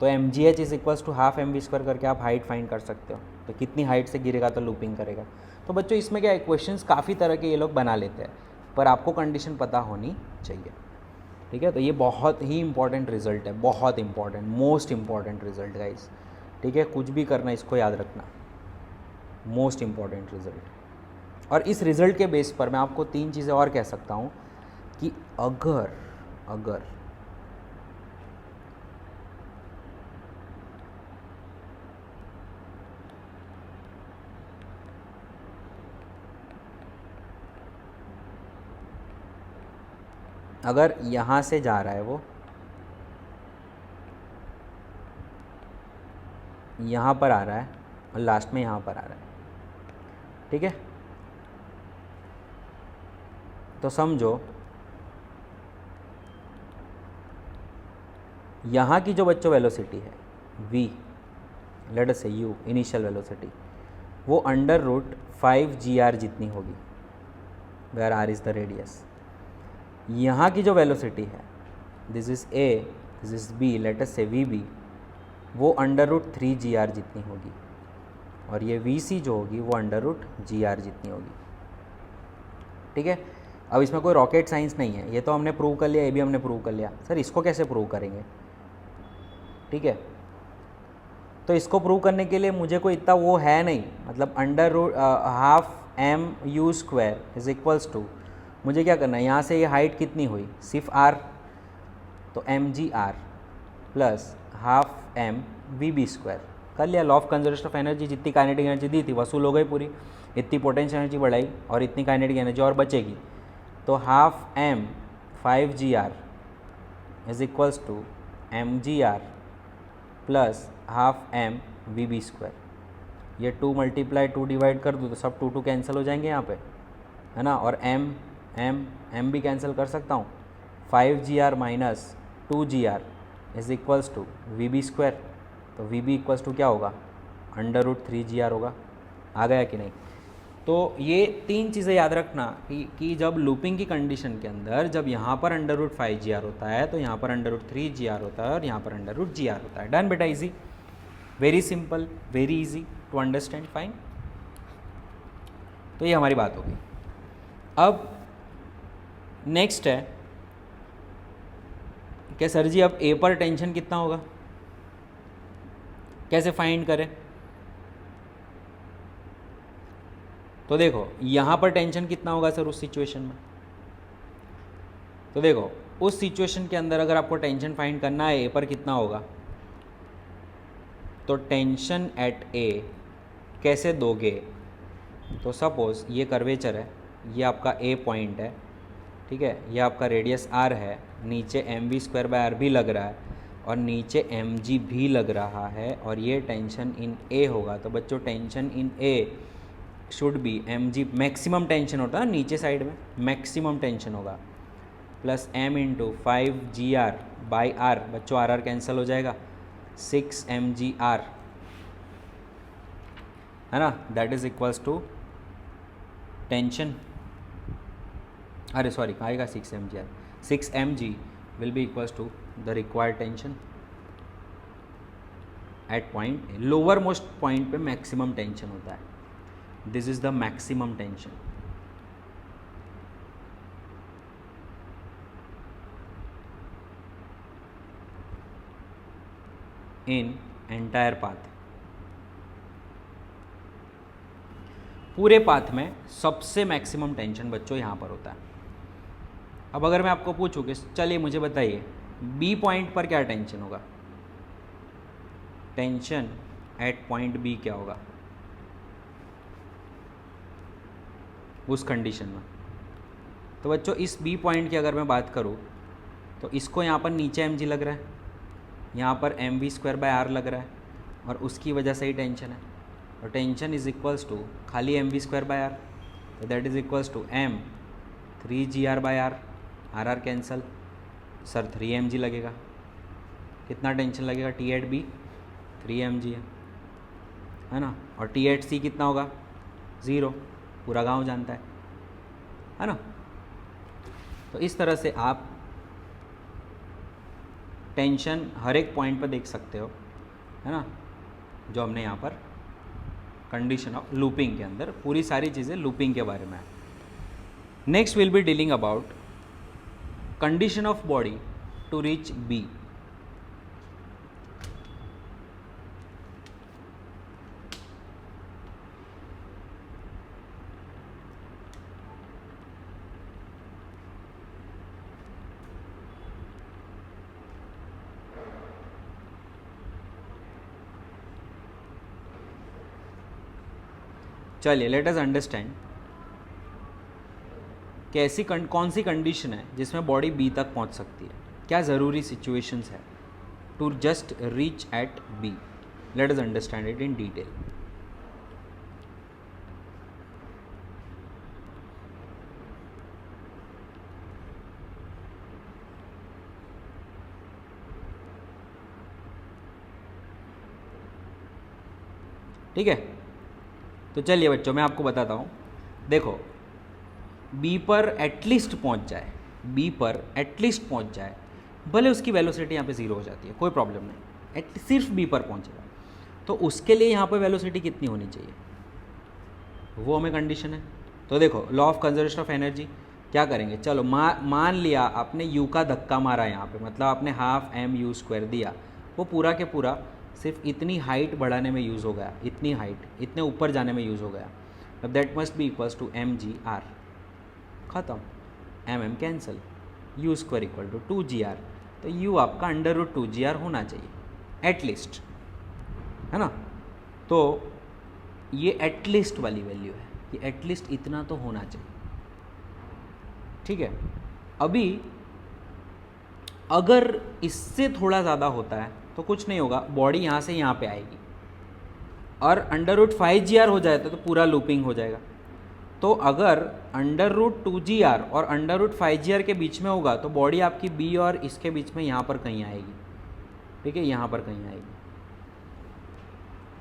तो mgh is equals to half mv² करके आप हाइट फाइंड कर सकते हो। तो कितनी हाइट से गिरेगा तो लूपिंग करेगा। तो बच्चों इसमें क्या है, क्वेश्चंस काफ़ी तरह के ये लोग बना लेते हैं। पर आपको कंडीशन पता होनी चाहिए, ठीक है। तो ये बहुत ही इंपॉर्टेंट रिजल्ट है, बहुत important, most important result guys, ठीक है। कुछ भी करना इसको याद रखना, मोस्ट इंपॉर्टेंट रिजल्ट। और इस रिजल्ट के बेस पर मैं आपको 3 चीज़ें और कह सकता हूँ कि अगर अगर यहाँ से जा रहा है वो यहाँ पर आ रहा है और लास्ट में यहाँ पर आ रहा है, ठीक है, तो समझो यहाँ की जो बच्चों वेलोसिटी है v, लेट अस से u इनिशियल वेलोसिटी, वो √5gr जितनी होगी, where r is the radius. यहाँ की जो वेलोसिटी है, this is a, this is b, let us say vb, वो √3gr जितनी होगी, और ये vc जो होगी वो √gr जितनी होगी, ठीक है। अब इसमें कोई रॉकेट साइंस नहीं है, ये तो हमने प्रूव कर लिया, ये भी हमने प्रूव कर लिया। सर इसको कैसे प्रूव करेंगे, ठीक है। तो इसको प्रूव करने के लिए मुझे कोई इतना वो है नहीं, मतलब √12m² इज इक्वल्स टू, मुझे क्या करना है, यहाँ से ये हाइट कितनी हुई, सिर्फ r, तो mgr प्लस ½ कर लिया। Law of conservation of energy, जितनी काइनेटिक एनर्जी दी थी वसूल हो गई पूरी, इतनी पोटेंशियल एनर्जी बढ़ाई और इतनी काइनेटिक एनर्जी और बचेगी, तो ½ 5gr is equals to mgr plus ½ vb²। ये 2 × 2 डिवाइड कर दूँ तो सब 2 कैंसिल हो जाएंगे यहाँ पे, है ना, और m भी कैंसिल कर सकता हूँ। 5gr minus 2gr is equals to vb², तो vb इक्वल्स टू क्या होगा, √3gr होगा। आ गया कि नहीं। तो ये 3 चीज़ें याद रखना कि जब लूपिंग की कंडीशन के अंदर जब यहाँ पर √5gr होता है तो यहाँ पर √3gr होता है और यहाँ पर √gr होता है। डन बेटा, easy, very simple, very easy to understand, fine. तो ये हमारी बात होगी। अब नेक्स्ट है क्या सर जी, अब ए पर टेंशन कितना होगा, कैसे फाइंड करें। तो देखो यहाँ पर टेंशन कितना होगा सर उस सिचुएशन में, तो देखो उस सिचुएशन के अंदर अगर आपको टेंशन फाइंड करना है ए पर कितना होगा, तो टेंशन एट ए कैसे दोगे। तो सपोज ये कर्वेचर है, ये आपका ए पॉइंट है, ठीक है, ये आपका रेडियस आर है, नीचे mv²/r भी लग रहा है और नीचे mg भी लग रहा है, और ये टेंशन इन ए होगा। तो बच्चों tension in A should be mg, maximum tension होता है ना नीचे साइड में, मैक्सिमम टेंशन होगा, प्लस m × 5gr/r, बच्चों आर कैंसिल हो जाएगा, 6 mgr, है ना, that is equals to tension, अरे सॉरी आएगा 6 mgr, 6 mg will be equals to the required tension at point, lower most point पे मैक्सिमम टेंशन होता है, this is the maximum tension. In entire path, पूरे path में सबसे maximum tension बच्चों यहाँ पर होता है। अब अगर मैं आपको पूछूं कि चलिए मुझे बताइए बी पॉइंट पर क्या टेंशन होगा, टेंशन एट पॉइंट बी क्या होगा उस कंडीशन में। तो बच्चों इस बी पॉइंट की अगर मैं बात करूँ तो इसको यहाँ पर नीचे mg लग रहा है, यहाँ पर mv²/r लग रहा है, और उसकी वजह से ही टेंशन है। और टेंशन इज इक्वल्स टू खाली mv²/r, तो that is equals to m 3gr/r, r cancel, sir 3mg लगेगा, कितना टेंशन लगेगा, T8b 3mg है ना, और T8c कितना होगा 0, पूरा गांव जानता है ना। तो इस तरह से आप टेंशन हर एक पॉइंट पर देख सकते हो, है ना, जो हमने यहाँ पर कंडीशन ऑफ लूपिंग के अंदर पूरी सारी चीज़ें लूपिंग के बारे में है। Next will be dealing about condition of body to reach B. चलिए लेट अस अंडरस्टैंड कि ऐसी कौन सी कंडीशन है जिसमें बॉडी बी तक पहुंच सकती है, क्या ज़रूरी सिचुएशंस है to just reach at B. Let us understand it in detail. ठीक है, तो चलिए बच्चों मैं आपको बताता हूँ. देखो बी पर एटलीस्ट पहुँच जाए, बी पर एटलीस्ट पहुँच जाए, भले उसकी वेलोसिटी यहाँ पे ज़ीरो हो जाती है, कोई प्रॉब्लम नहीं, सिर्फ बी पर पहुँचेगा. तो उसके लिए यहाँ पर वेलोसिटी कितनी होनी चाहिए, वो हमें कंडीशन है. तो देखो law of conservation of energy क्या करेंगे, चलो मान लिया आपने यू का धक्का मारा यहाँ पे, मतलब आपने हाफ एम यू स्क्वायर दिया, वो पूरा के पूरा सिर्फ इतनी हाइट बढ़ाने में यूज़ हो गया, इतनी हाइट इतने ऊपर जाने में यूज़ हो गया. अब that must be equals to M G R. ख़त्म, M M cancel, U square equal to 2 GR. तो यू आपका √2 GR होना चाहिए एटलीस्ट, है ना. तो ये एटलीस्ट वाली वैल्यू है, ये एटलीस्ट इतना तो होना चाहिए. ठीक है, अभी अगर इससे थोड़ा ज़्यादा होता है तो कुछ नहीं होगा, बॉडी यहाँ से यहाँ पे आएगी, और √5 GR हो जाए तो पूरा लूपिंग हो जाएगा. तो अगर √2 GR और √5 GR के बीच में होगा तो बॉडी आपकी बी और इसके बीच में यहाँ पर कहीं आएगी. ठीक है, यहाँ पर कहीं आएगी,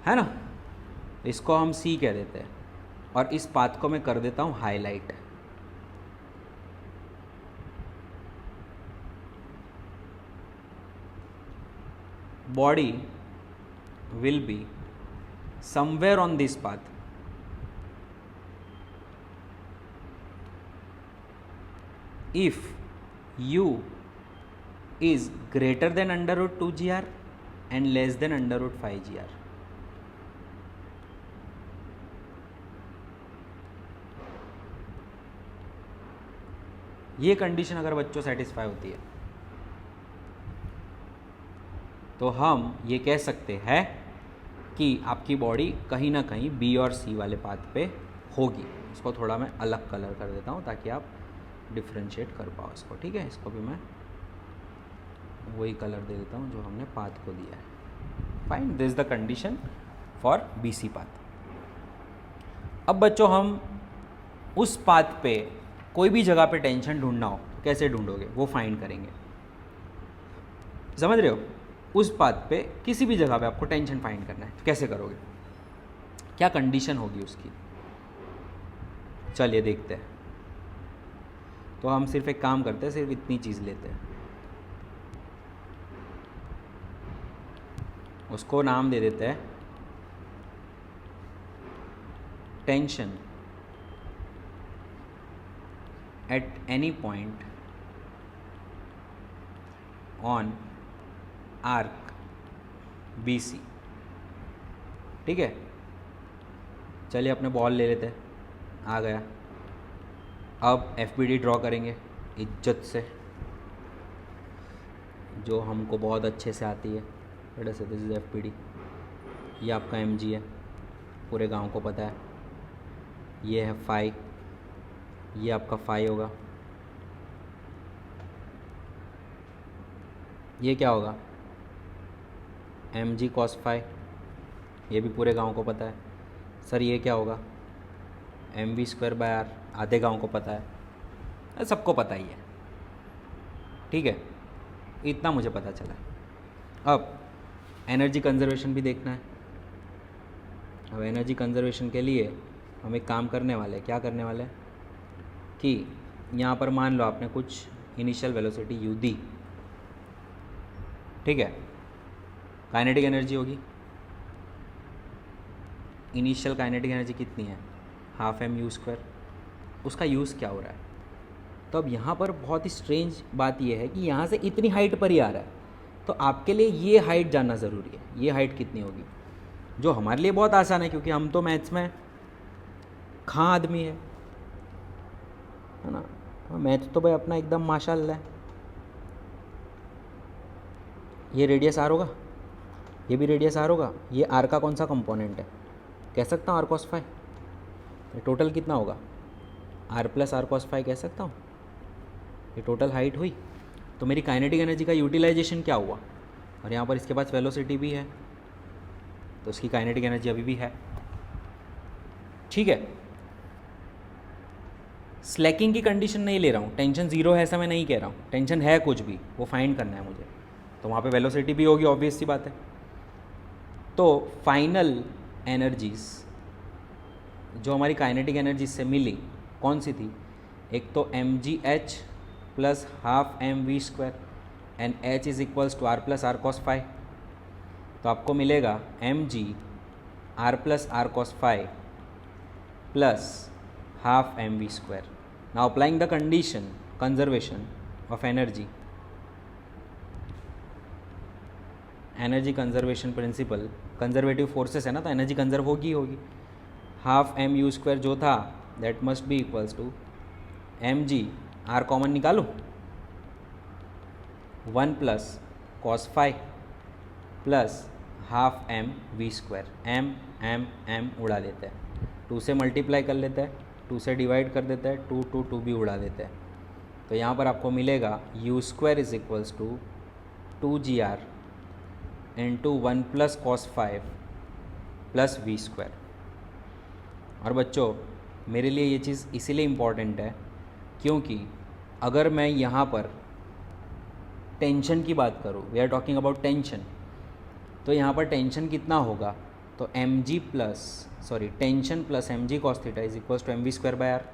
है ना. इसको हम सी कह देते हैं, और इस पाथ को मैं कर देता हूँ highlight. Body will be somewhere on this path if u is greater than √2 GR and less than √5 GR. ये कंडीशन अगर बच्चों सेटिस्फाई होती है तो हम ये कह सकते हैं कि आपकी बॉडी कहीं ना कहीं बी और सी वाले पाथ पे होगी. इसको थोड़ा मैं अलग कलर कर देता हूँ ताकि आप डिफ्रेंशिएट कर पाओ इसको. ठीक है, इसको भी मैं वही कलर दे देता हूँ जो हमने पाथ को दिया है. Fine, this is the condition for B C path. अब बच्चों हम उस पाथ पे कोई भी जगह पे टेंशन ढूंढना हो तो कैसे ढूंढोगे, वो फाइंड करेंगे. समझ रहे हो, उस पाथ पे किसी भी जगह पे आपको टेंशन फाइंड करना है तो कैसे करोगे, क्या कंडीशन होगी उसकी. चलिए देखते हैं. तो हम सिर्फ एक काम करते हैं, सिर्फ इतनी चीज़ लेते हैं, उसको नाम दे देते हैं tension at any point on arc B C. ठीक है, चलिए अपने बॉल ले लेते हैं, आ गया. अब FBD ड्रॉ करेंगे इज्जत से, जो हमको बहुत अच्छे से आती है. बेटा से दिस इज FBD. ये आपका MG है, पूरे गांव को पता है. ये है फाई, ये आपका फाई होगा. ये क्या होगा, MG cos फाई, ये भी पूरे गांव को पता है. सर ये क्या होगा, MV²/R, आधे गांव को पता है, सबको पता ही है. ठीक है, इतना मुझे पता चला. अब एनर्जी कंजर्वेशन भी देखना है. अब एनर्जी कंजर्वेशन के लिए हम एक काम करने वाले, क्या करने वाले कि यहाँ पर मान लो आपने कुछ इनिशियल वेलोसिटी u दी. ठीक है, काइनेटिक एनर्जी होगी, इनिशियल काइनेटिक एनर्जी कितनी है, हाफ एम यू स्क्वायर. उसका यूज़ क्या हो रहा है, तो अब यहाँ पर बहुत ही स्ट्रेंज बात यह है कि यहाँ से इतनी हाइट पर ही आ रहा है, तो आपके लिए ये हाइट जानना ज़रूरी है। ये हाइट कितनी होगी, जो हमारे लिए बहुत आसान है क्योंकि हम तो मैथ्स में खां आदमी है ना। मैथ्स तो भाई अपना एकदम माशाल्लाह है। ये रेडियस आर होगा, ये भी रेडियस आर होगा। ये आर का कौन सा कंपोनेंट है, कह सकता हूँ आर कॉस फाई। टोटल कितना होगा, R plus R cos phi कह सकता हूँ। ये टोटल हाइट हुई। तो मेरी काइनेटिक एनर्जी का यूटिलाइजेशन क्या हुआ, और यहाँ पर इसके पास वेलोसिटी भी है, तो इसकी काइनेटिक एनर्जी अभी भी है। ठीक है, स्लैकिंग की कंडीशन नहीं ले रहा हूँ, टेंशन ज़ीरो है ऐसा मैं नहीं कह रहा हूँ, टेंशन है कुछ भी, वो फाइंड करना है मुझे, तो वहाँ पे वेलोसिटी भी होगी, ऑब्वियस सी बात है। तो फाइनल एनर्जीज जो हमारी काइनेटिक एनर्जी से मिली कौन सी थी, एक तो M G H plus half M V square and H is equals to R plus R cos phi. तो आपको मिलेगा M G R plus R cos phi plus half M V square. Now applying the condition conservation of energy, energy conservation principle, conservative forces है ना, तो energy conserve होगी। Half M U square जो था that must be equals to M G, R common निकालो, 1 plus cos phi plus half M V square. M M M उड़ा देता है, 2 से मल्टीप्लाई कर लेता है, 2 से डिवाइड कर देता है, 2 भी उड़ा देता है। तो यहाँ पर आपको मिलेगा U square is equals to 2gr into 1 plus cos five plus V square. और बच्चों मेरे लिए ये चीज़ इसीलिए इम्पॉर्टेंट है क्योंकि अगर मैं यहाँ पर टेंशन की बात करूँ, we are talking about tension, तो यहाँ पर टेंशन कितना होगा, तो M G plus sorry tension plus M G cos theta is equals to M V square by R.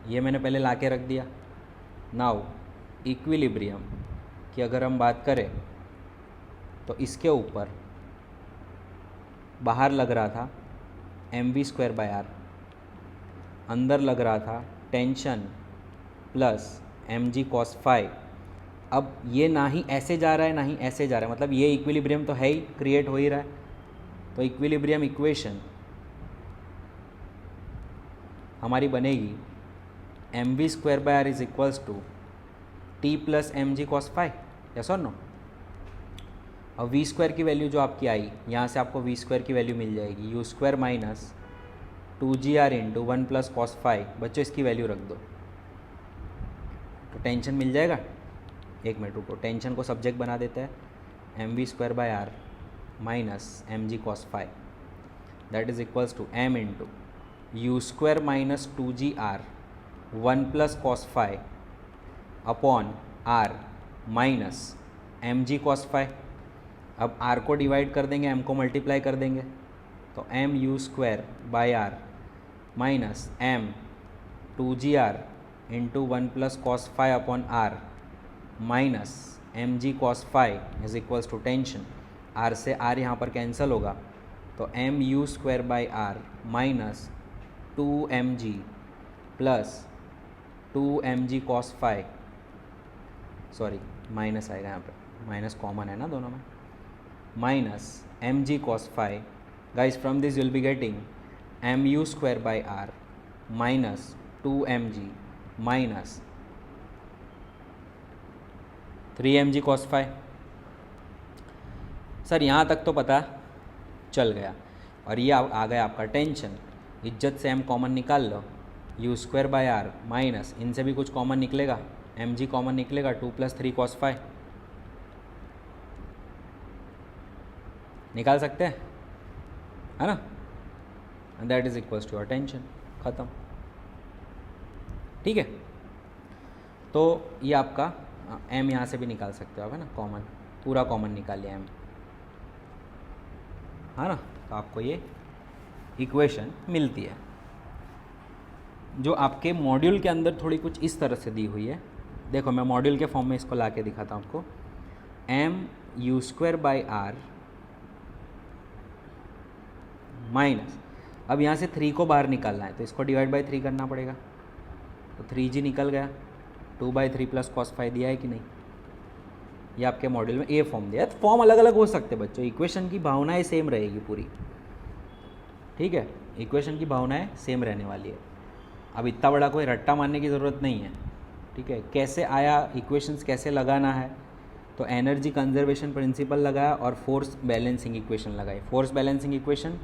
ये मैंने पहले ला के रख दिया। नाउ इक्विलिब्रियम की अगर हम बात करें तो इसके ऊपर बाहर लग रहा था M V square by R, अंदर लग रहा था tension plus M G cos phi. अब ये ना ही ऐसे जा रहा है ना ही ऐसे जा रहा है, मतलब ये इक्विलिब्रियम तो है ही, क्रिएट हो ही रहा है। तो इक्विलिब्रियम इक्वेशन हमारी बनेगी M V square by R is equals to T plus M G cos phi, yes और नो। अब वी स्क्वायर की वैल्यू जो आपकी आई, यहाँ से आपको वी स्क्वायर की वैल्यू मिल जाएगी U square minus 2gr into 1 plus cos phi. बच्चों इसकी वैल्यू रख दो तो टेंशन मिल जाएगा। एक मिनट रुको, टेंशन को सब्जेक्ट बना देते हैं, M V square by R minus M G cos phi that is equals to M into U square minus 2gr 1 plus cos phi upon R minus M G cos phi. अब आर को divide कर देंगे, एम को multiply कर देंगे, तो M U square by R minus M 2gr into 1 plus cos phi upon R minus M G cos phi is equals to tension. R से आर यहाँ पर कैंसिल होगा, तो M U square by R minus 2mg plus 2mg cos phi, sorry minus आएगा यहाँ पे, minus common है ना दोनों में, minus M G cos phi. Guys from this will be getting M U square by R minus 2mg minus 3mg cos phi. Sir यहाँ तक तो पता चल गया, और ये आ गया आपका टेंशन। इज्जत से एम कॉमन निकाल लो, U square by R minus इनसे भी कुछ कॉमन निकलेगा, एम जी कॉमन निकलेगा 2 प्लस 3 कॉस फाई, निकाल सकते हैं है ना, that is equals to your tension. ख़त्म, ठीक है। तो ये आपका एम यहाँ से भी निकाल सकते हो आप, है ना, कॉमन, पूरा कॉमन निकालिए एम, है ना। तो आपको ये इक्वेशन मिलती है जो आपके मॉड्यूल के अंदर थोड़ी कुछ इस तरह से दी हुई है। देखो मैं मॉड्यूल के फॉर्म में इसको ला के दिखाता हूँ आपको। M U square by R minus, अब यहाँ से 3 को बाहर निकालना है तो इसको डिवाइड बाई 3 करना पड़ेगा, तो 3g निकल गया, 2/3 प्लस कॉस फाई दिया है कि नहीं, ये आपके मॉड्यूल में ए फॉर्म दिया है। तो फॉर्म अलग अलग हो सकते हैं बच्चों, इक्वेशन की भावनाएं सेम रहेगी पूरी, ठीक है, इक्वेशन की भावनाएं सेम रहने वाली है। अब इतना बड़ा कोई रट्टा मारने की ज़रूरत नहीं है, ठीक है। कैसे आया, इक्वेशंस कैसे लगाना है, तो एनर्जी कंजर्वेशन प्रिंसिपल लगाया और फोर्स बैलेंसिंग इक्वेशन लगाई। Force balancing equation,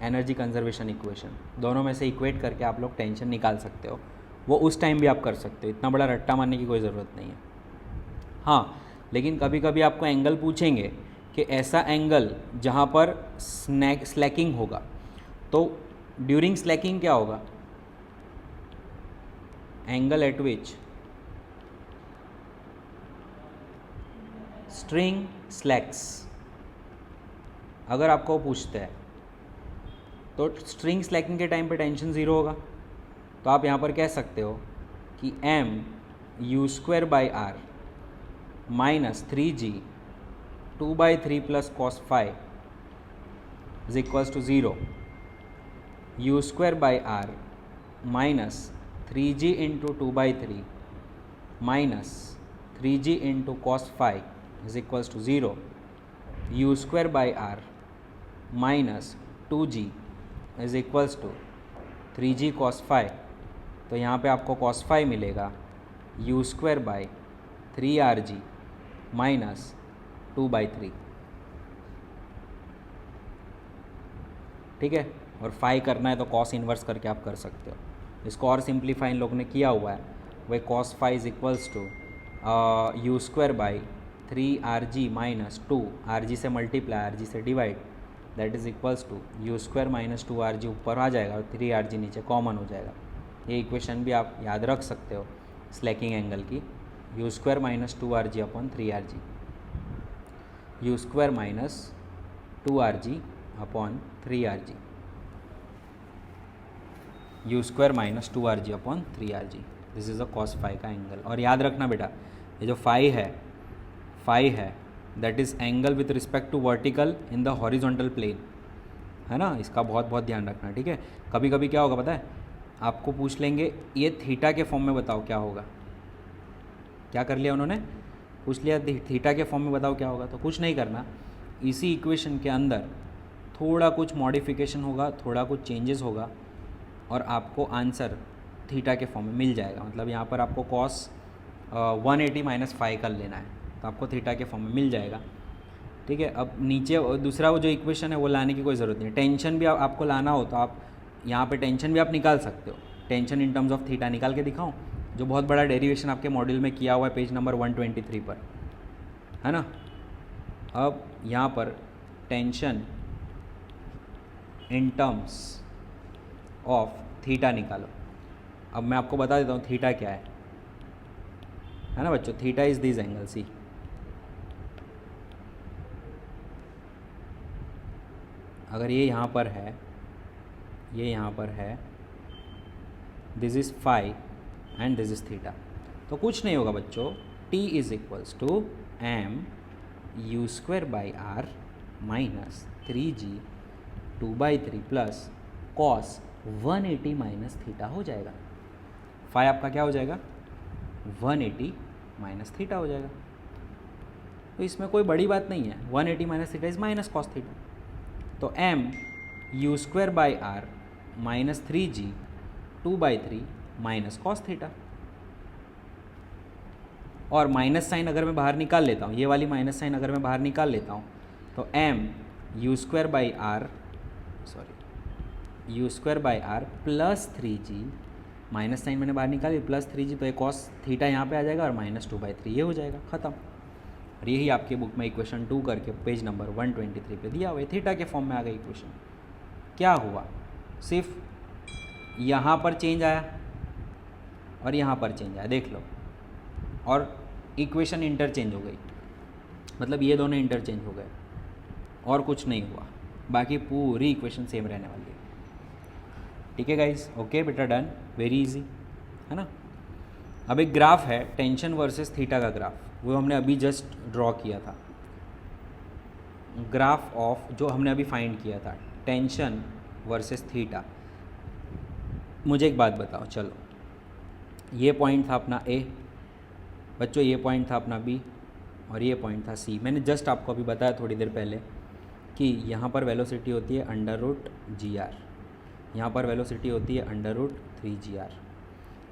energy conservation equation, दोनों में से इक्वेट करके आप लोग टेंशन निकाल सकते हो। वो उस टाइम भी आप कर सकते हो, इतना बड़ा रट्टा मारने की कोई ज़रूरत नहीं है। हाँ, लेकिन कभी कभी आपको एंगल पूछेंगे कि ऐसा एंगल जहाँ पर स्लैकिंग होगा, तो ड्यूरिंग स्लैकिंग क्या होगा, एंगल एट विच स्ट्रिंग स्लैक्स। अगर आपको पूछते हैं तो स्ट्रिंग स्लैकिंग के टाइम पे टेंशन ज़ीरो होगा, तो आप यहाँ पर कह सकते हो कि m(u²/r) minus 3g 2/3 plus cos phi is equals to 0, u²/r minus 3g into 2/3 minus 3g into cos phi is equals to 0, u²/r minus 2g is equals to 3g cos phi. तो यहाँ पे आपको कॉस फाई मिलेगा u²/3rg minus 2/3, ठीक है। और phi करना है तो कॉस इन्वर्स करके आप कर सकते हो। इसको और सिंप्लीफाई इन लोगों ने किया हुआ है, वह cos phi is equals to u²/3rg minus 2, rg से मल्टीप्लाई rg से divide, that is equals to u² minus 2rg ऊपर आ जाएगा और 3rg नीचे कॉमन हो जाएगा। ये इक्वेशन भी आप याद रख सकते हो स्लैकिंग एंगल की, u² minus 2rg upon 3rg, u² minus 2rg upon 3rg, u² minus 2rg upon 3rg, this is a cos phi का एंगल। और याद रखना बेटा, ये जो फाई है that is angle with respect to vertical in the horizontal plane, है ना, इसका बहुत बहुत ध्यान रखना, ठीक है। कभी कभी क्या होगा पता है, आपको पूछ लेंगे ये थीटा के फॉर्म में बताओ क्या होगा, क्या कर लिया उन्होंने, पूछ लिया थीटा के फॉर्म में बताओ क्या होगा, तो कुछ नहीं करना, इसी इक्वेशन के अंदर थोड़ा कुछ मॉडिफिकेशन होगा, थोड़ा कुछ चेंजेस होगा और आपको आंसर थीटा के फॉर्म में मिल जाएगा। मतलब यहाँ पर आपको कॉस 180 माइनस 5 कर लेना है, तो आपको थीटा के फॉर्म में मिल जाएगा, ठीक है। अब नीचे दूसरा वो जो इक्वेशन है वो लाने की कोई ज़रूरत नहीं, टेंशन भी आपको लाना हो तो आप यहाँ पे टेंशन भी आप निकाल सकते हो, tension in terms of theta निकाल के दिखाऊं, जो बहुत बड़ा डेरिवेशन आपके मॉड्यूल में किया हुआ है पेज नंबर 123 पर, है ना। अब यहाँ पर tension in terms of theta निकालो। अब मैं आपको बता देता हूँ थीटा क्या है ना बच्चों, theta is this angle, see अगर ये यहाँ पर है, ये यहाँ पर है, this is phi and this is theta, तो कुछ नहीं होगा बच्चों, t is equals to m(u²/r) minus 3g 2/3 plus cos 180 minus theta हो जाएगा। फाई आपका क्या हो जाएगा, 180 माइनस थीटा हो जाएगा। तो इसमें कोई बड़ी बात नहीं है, 180 minus theta is minus cos theta. तो m(u²/r) minus 3g 2/3 minus cos theta, और माइनस साइन अगर मैं बाहर निकाल लेता हूँ, ये वाली माइनस साइन अगर मैं बाहर निकाल लेता हूँ, तो u²/r plus 3g, minus sign मैंने बाहर निकाली प्लस 3g, तो ये कॉस थीटा यहाँ पे आ जाएगा और माइनस 2/3 ये हो जाएगा, ख़त्म। और यही आपके बुक में इक्वेशन 2 करके पेज नंबर 123 पे दिया हुआ है, थीटा के फॉर्म में आ गई इक्वेशन। क्या हुआ, सिर्फ यहाँ पर चेंज आया और यहाँ पर चेंज आया, देख लो, और इक्वेशन इंटरचेंज हो गई, मतलब ये दोनों इंटरचेंज हो गए और कुछ नहीं हुआ, बाकी पूरी इक्वेशन सेम रहने वाली है, ठीक है गाइज। ओके बेटा, डन, वेरी इजी, है ना। अब एक ग्राफ है टेंशन वर्सेस थीटा का ग्राफ, वो हमने अभी जस्ट ड्रॉ किया था, ग्राफ ऑफ जो हमने अभी फाइंड किया था, टेंशन वर्सेस थीटा। मुझे एक बात बताओ, चलो ये पॉइंट था अपना ए बच्चों, ये पॉइंट था अपना बी और ये पॉइंट था सी। मैंने जस्ट आपको अभी बताया थोड़ी देर पहले कि यहाँ पर वेलोसिटी होती है √GR, यहाँ पर वेलोसिटी होती है √3GR,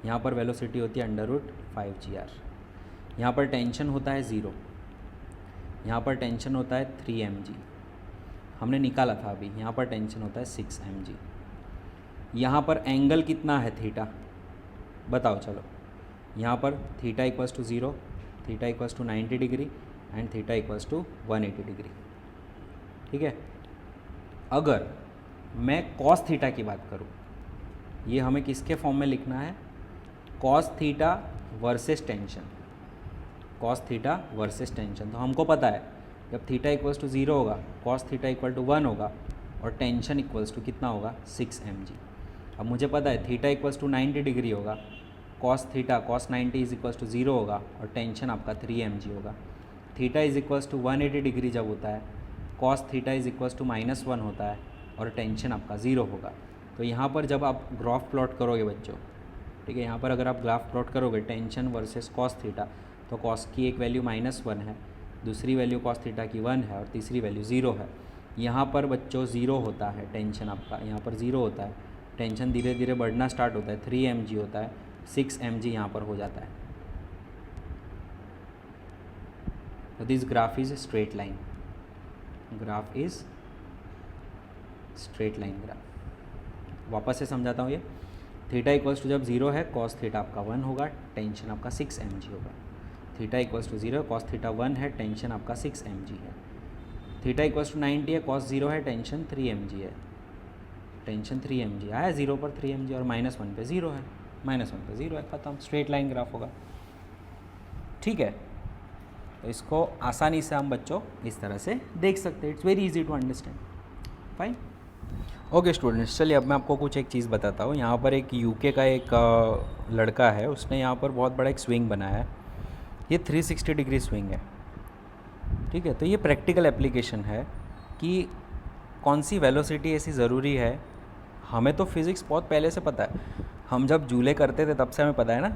यहाँ पर वेलोसिटी होती है √5GR, यहाँ पर टेंशन होता है 0, यहाँ पर टेंशन होता है 3 mg, हमने निकाला था अभी, यहाँ पर टेंशन होता है 6 mg। यहाँ पर एंगल कितना है थीटा, बताओ चलो। यहाँ पर theta equals to 0, theta equals to 90 degree and theta equals to 180 degree. ठीक है, अगर मैं कॉस थीटा की बात करूँ, ये हमें किसके फॉर्म में लिखना है, cos theta versus tension, cos theta versus tension. तो हमको पता है जब थीटा इक्वल्स टू 0 होगा, कॉस थीटा इक्वल टू 1 होगा और टेंशन इक्वल्स टू कितना होगा 6 mg। अब मुझे पता है थीटा इक्वल्स टू 90 डिग्री होगा, cos theta cos 90 is equals to 0 होगा और टेंशन आपका 3 mg होगा। Theta is equals to 180 degree जब होता है, cos theta is equals to -1 होता है और टेंशन आपका 0 होगा। तो यहाँ पर जब आप ग्राफ प्लॉट करोगे बच्चों, ठीक है, यहाँ पर अगर आप ग्राफ प्लॉट करोगे टेंशन वर्सेस कॉस थीटा, तो कॉस की एक वैल्यू -1 है, दूसरी वैल्यू कॉस थीटा की 1 है और तीसरी वैल्यू 0 है। यहाँ पर बच्चों 0 होता है टेंशन आपका, यहाँ पर 0 होता है, टेंशन धीरे धीरे बढ़ना स्टार्ट होता है, 3 mg होता है, 6 mg यहाँ पर हो जाता है। तो this graph is straight line, graph is straight line graph. वापस से समझाता हूँ, ये थीटा इक्वल्स टू जब 0 है, कॉस थीटा आपका 1 होगा, टेंशन आपका 6 mg होगा। Theta equals to 0, cos theta 1 है, टेंशन आपका 6 mg है। थीटा इक्वल्स टू 90 है, कॉस 0 है, टेंशन 3 mg है, टेंशन 3 mg आया, 0 पर 3 mg और -1 पे 0 है, -1 पे 0 है, ख़त्म, स्ट्रेट लाइन ग्राफ होगा। ठीक है, तो इसको आसानी से हम बच्चों इस तरह से देख सकते हैं, it's very easy to understand. Fine, okay students, चलिए अब मैं आपको कुछ एक चीज़ बताता हूँ। यहाँ पर एक यूके का एक लड़का है, उसने यहाँ पर बहुत बड़ा एक स्विंग बनाया है, ये 360 डिग्री स्विंग है। ठीक है, तो ये प्रैक्टिकल एप्लीकेशन है कि कौन सी वेलोसिटी ऐसी ज़रूरी है। हमें तो फिज़िक्स बहुत पहले से पता है, हम जब झूले करते थे तब से हमें पता है ना,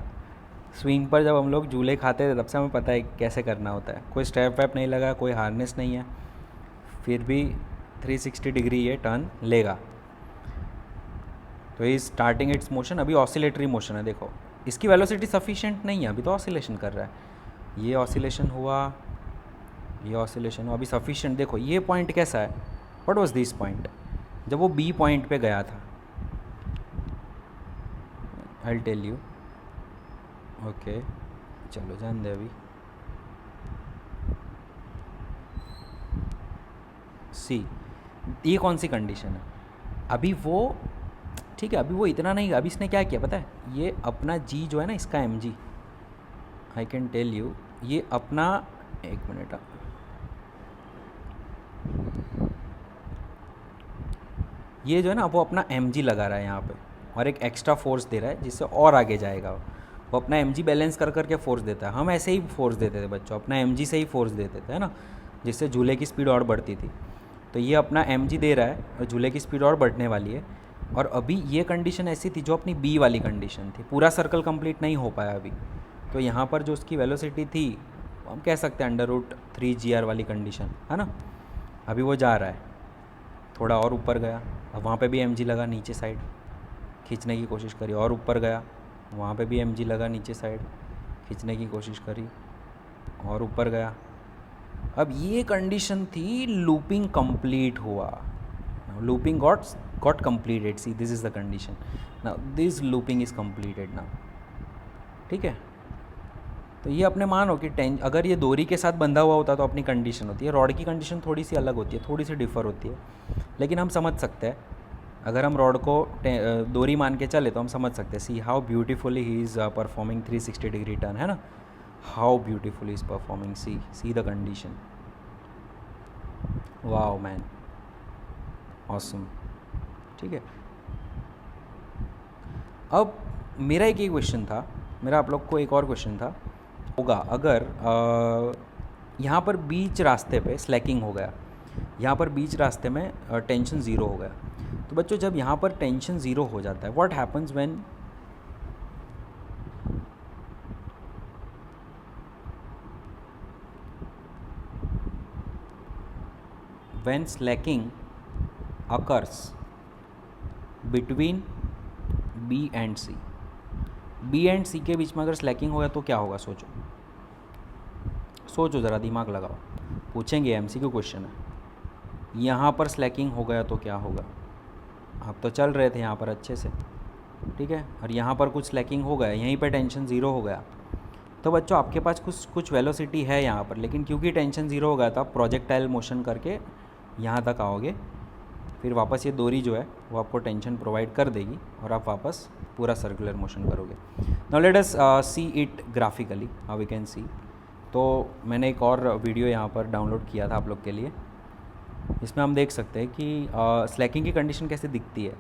स्विंग पर जब हम लोग झूले खाते थे तब से हमें पता है कैसे करना होता है। कोई स्टेप वैप नहीं लगा, कोई हार्नेस नहीं है, फिर भी 360 डिग्री ये टर्न लेगा। तो इज स्टार्टिंग इट्स मोशन, अभी ऑसिलेटरी मोशन है, देखो इसकी वेलोसिटी सफिशिएंट नहीं है, अभी तो ऑसिलेशन कर रहा है। ये ऑसिलेशन हुआ, ये ऑसिलेशन हुआ, अभी सफिशिएंट। देखो ये पॉइंट कैसा है, व्हाट वाज दिस पॉइंट, जब वो बी पॉइंट पे गया था, I will tell you. Okay चलो जान दे, अभी सी ये कौन सी कंडीशन है, अभी वो ठीक है, अभी वो इतना नहीं, अभी इसने क्या किया पता है, ये अपना जी जो है ना इसका mg, I can tell you, ये अपना, एक मिनट, ये जो है ना वो अपना mg लगा रहा है यहाँ पे और एक एक्स्ट्रा फोर्स दे रहा है जिससे और आगे जाएगा। वो अपना mg बैलेंस कर करके फोर्स देता है। हम ऐसे ही फोर्स देते थे बच्चों, अपना mg से ही फोर्स देते थे, है ना, जिससे झूले की स्पीड और बढ़ती थी। तो ये अपना mg दे रहा है और झूले की स्पीड और बढ़ने वाली है। और अभी ये कंडीशन ऐसी थी जो अपनी बी वाली कंडीशन थी, पूरा सर्कल कंप्लीट नहीं हो पाया अभी। तो यहाँ पर जो उसकी वेलोसिटी थी, हम कह सकते हैं √3GR वाली कंडीशन, है ना। अभी वो जा रहा है, थोड़ा और ऊपर गया, अब वहाँ पे भी mg लगा, नीचे साइड खींचने की कोशिश करी, और ऊपर गया, वहाँ पे भी mg लगा, नीचे साइड खींचने की कोशिश करी, और ऊपर गया। अब ये कंडीशन थी, लूपिंग कंप्लीट हुआ, looping got completed, see this is the condition, now this looping is completed now. ठीक है, तो ये अपने मानो कि अगर ये डोरी के साथ बंधा हुआ होता तो अपनी कंडीशन होती है। रॉड की कंडीशन थोड़ी सी अलग होती है, थोड़ी सी डिफ़र होती है, लेकिन हम समझ सकते हैं। अगर हम रॉड को डोरी मान के चले तो हम समझ सकते हैं। See how beautifully he is performing 360 degree turn, है ना, how beautifully is performing, see the condition, wow man, awesome. ठीक है, अब मेरा एक क्वेश्चन था, मेरा आप लोग को एक और क्वेश्चन था, होगा अगर यहाँ पर बीच रास्ते पे स्लैकिंग हो गया, यहाँ पर बीच रास्ते में टेंशन 0 हो गया, तो बच्चों जब यहाँ पर टेंशन 0 हो जाता है, what happens when when slacking occurs between B and C, B and C के बीच में अगर स्लैकिंग होगा तो क्या होगा? सोचो सोचो ज़रा, दिमाग लगाओ, पूछेंगे, एमसीक्यू क्वेश्चन है। यहाँ पर स्लैकिंग हो गया तो क्या होगा? आप तो चल रहे थे यहाँ पर अच्छे से, ठीक है, और यहाँ पर कुछ स्लैकिंग हो गया, यहीं पर टेंशन ज़ीरो हो गया, तो बच्चों आपके पास कुछ वेलोसिटी है यहाँ पर, लेकिन क्योंकि टेंशन ज़ीरो हो गया था, प्रोजेक्टाइल मोशन करके यहाँ तक आओगे, फिर वापस ये डोरी जो है वो आपको टेंशन प्रोवाइड कर देगी और आप वापस पूरा सर्कुलर मोशन करोगे। Now let us see it graphically, how we can see. तो मैंने एक और वीडियो यहाँ पर डाउनलोड किया था आप लोग के लिए, इसमें हम देख सकते हैं कि स्लैकिंग की कंडीशन कैसे दिखती है।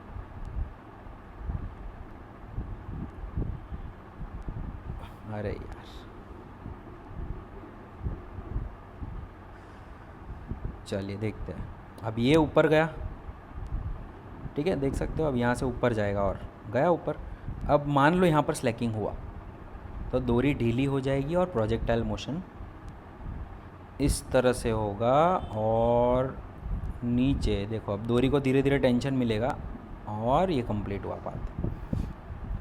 अरे यार, चलिए देखते हैं। अब ये ऊपर गया, ठीक है, देख सकते हो, अब यहाँ से ऊपर जाएगा और गया ऊपर। अब मान लो यहाँ पर स्लैकिंग हुआ तो डोरी ढीली हो जाएगी और प्रोजेक्टाइल मोशन इस तरह से होगा, और नीचे देखो, अब डोरी को धीरे धीरे टेंशन मिलेगा और ये कंप्लीट हुआ पाथ।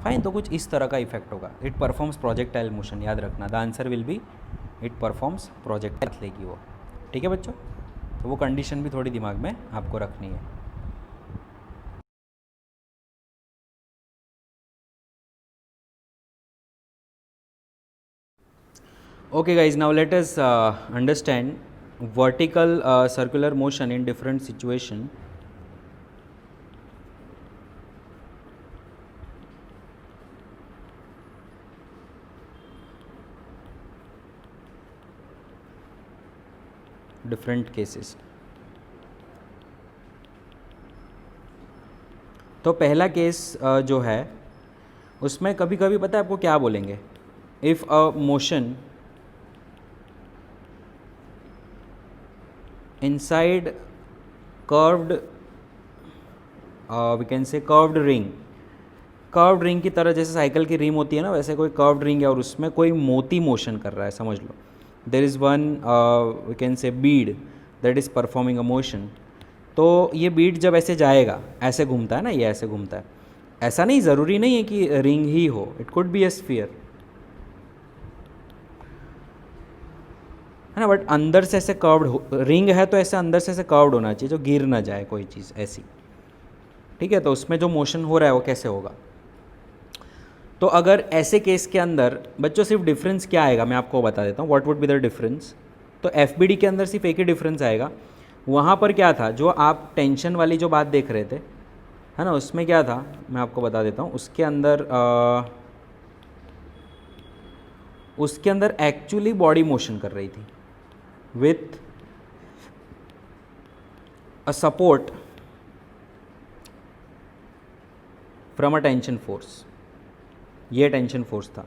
फाइन, तो कुछ इस तरह का इफेक्ट होगा। इट परफॉर्म्स प्रोजेक्टाइल मोशन, याद रखना, the answer will be it performs projectile लेगी वो, ठीक है बच्चों। तो वो कंडीशन भी थोड़ी दिमाग में आपको रखनी है। Okay guys, now let us understand vertical circular motion in different situation. Different cases. तो पहला केस जो है उसमें कभी कभी पता है आपको क्या बोलेंगे, if a motion inside curved we can say curved ring की तरह, जैसे साइकिल की रिम होती है ना, वैसे कोई कर्व्ड रिंग है और उसमें कोई मोती मोशन कर रहा है, समझ लो। There is one we can say bead that is performing a motion. तो ये बीड जब ऐसे जाएगा, ऐसे घूमता है ना, ये ऐसे घूमता है, ऐसा नहीं, ज़रूरी नहीं है कि रिंग ही हो, it could be a sphere, है ना, बट अंदर से ऐसे कर्व्ड रिंग है तो ऐसे अंदर से ऐसे कर्व्ड होना चाहिए जो गिर ना जाए कोई चीज़ ऐसी, ठीक है। तो उसमें जो मोशन हो रहा है वो कैसे होगा? तो अगर ऐसे केस के अंदर बच्चों सिर्फ डिफरेंस क्या आएगा मैं आपको बता देता हूँ, what would be the difference. तो एफबीडी के अंदर सिर्फ एक ही डिफरेंस आएगा। वहाँ पर क्या था, जो आप टेंशन वाली जो बात देख रहे थे, है ना, उसमें क्या था मैं आपको बता देता हूँ। उसके अंदर एक्चुअली बॉडी मोशन कर रही थी with a support from a tension force, ये टेंशन फोर्स था।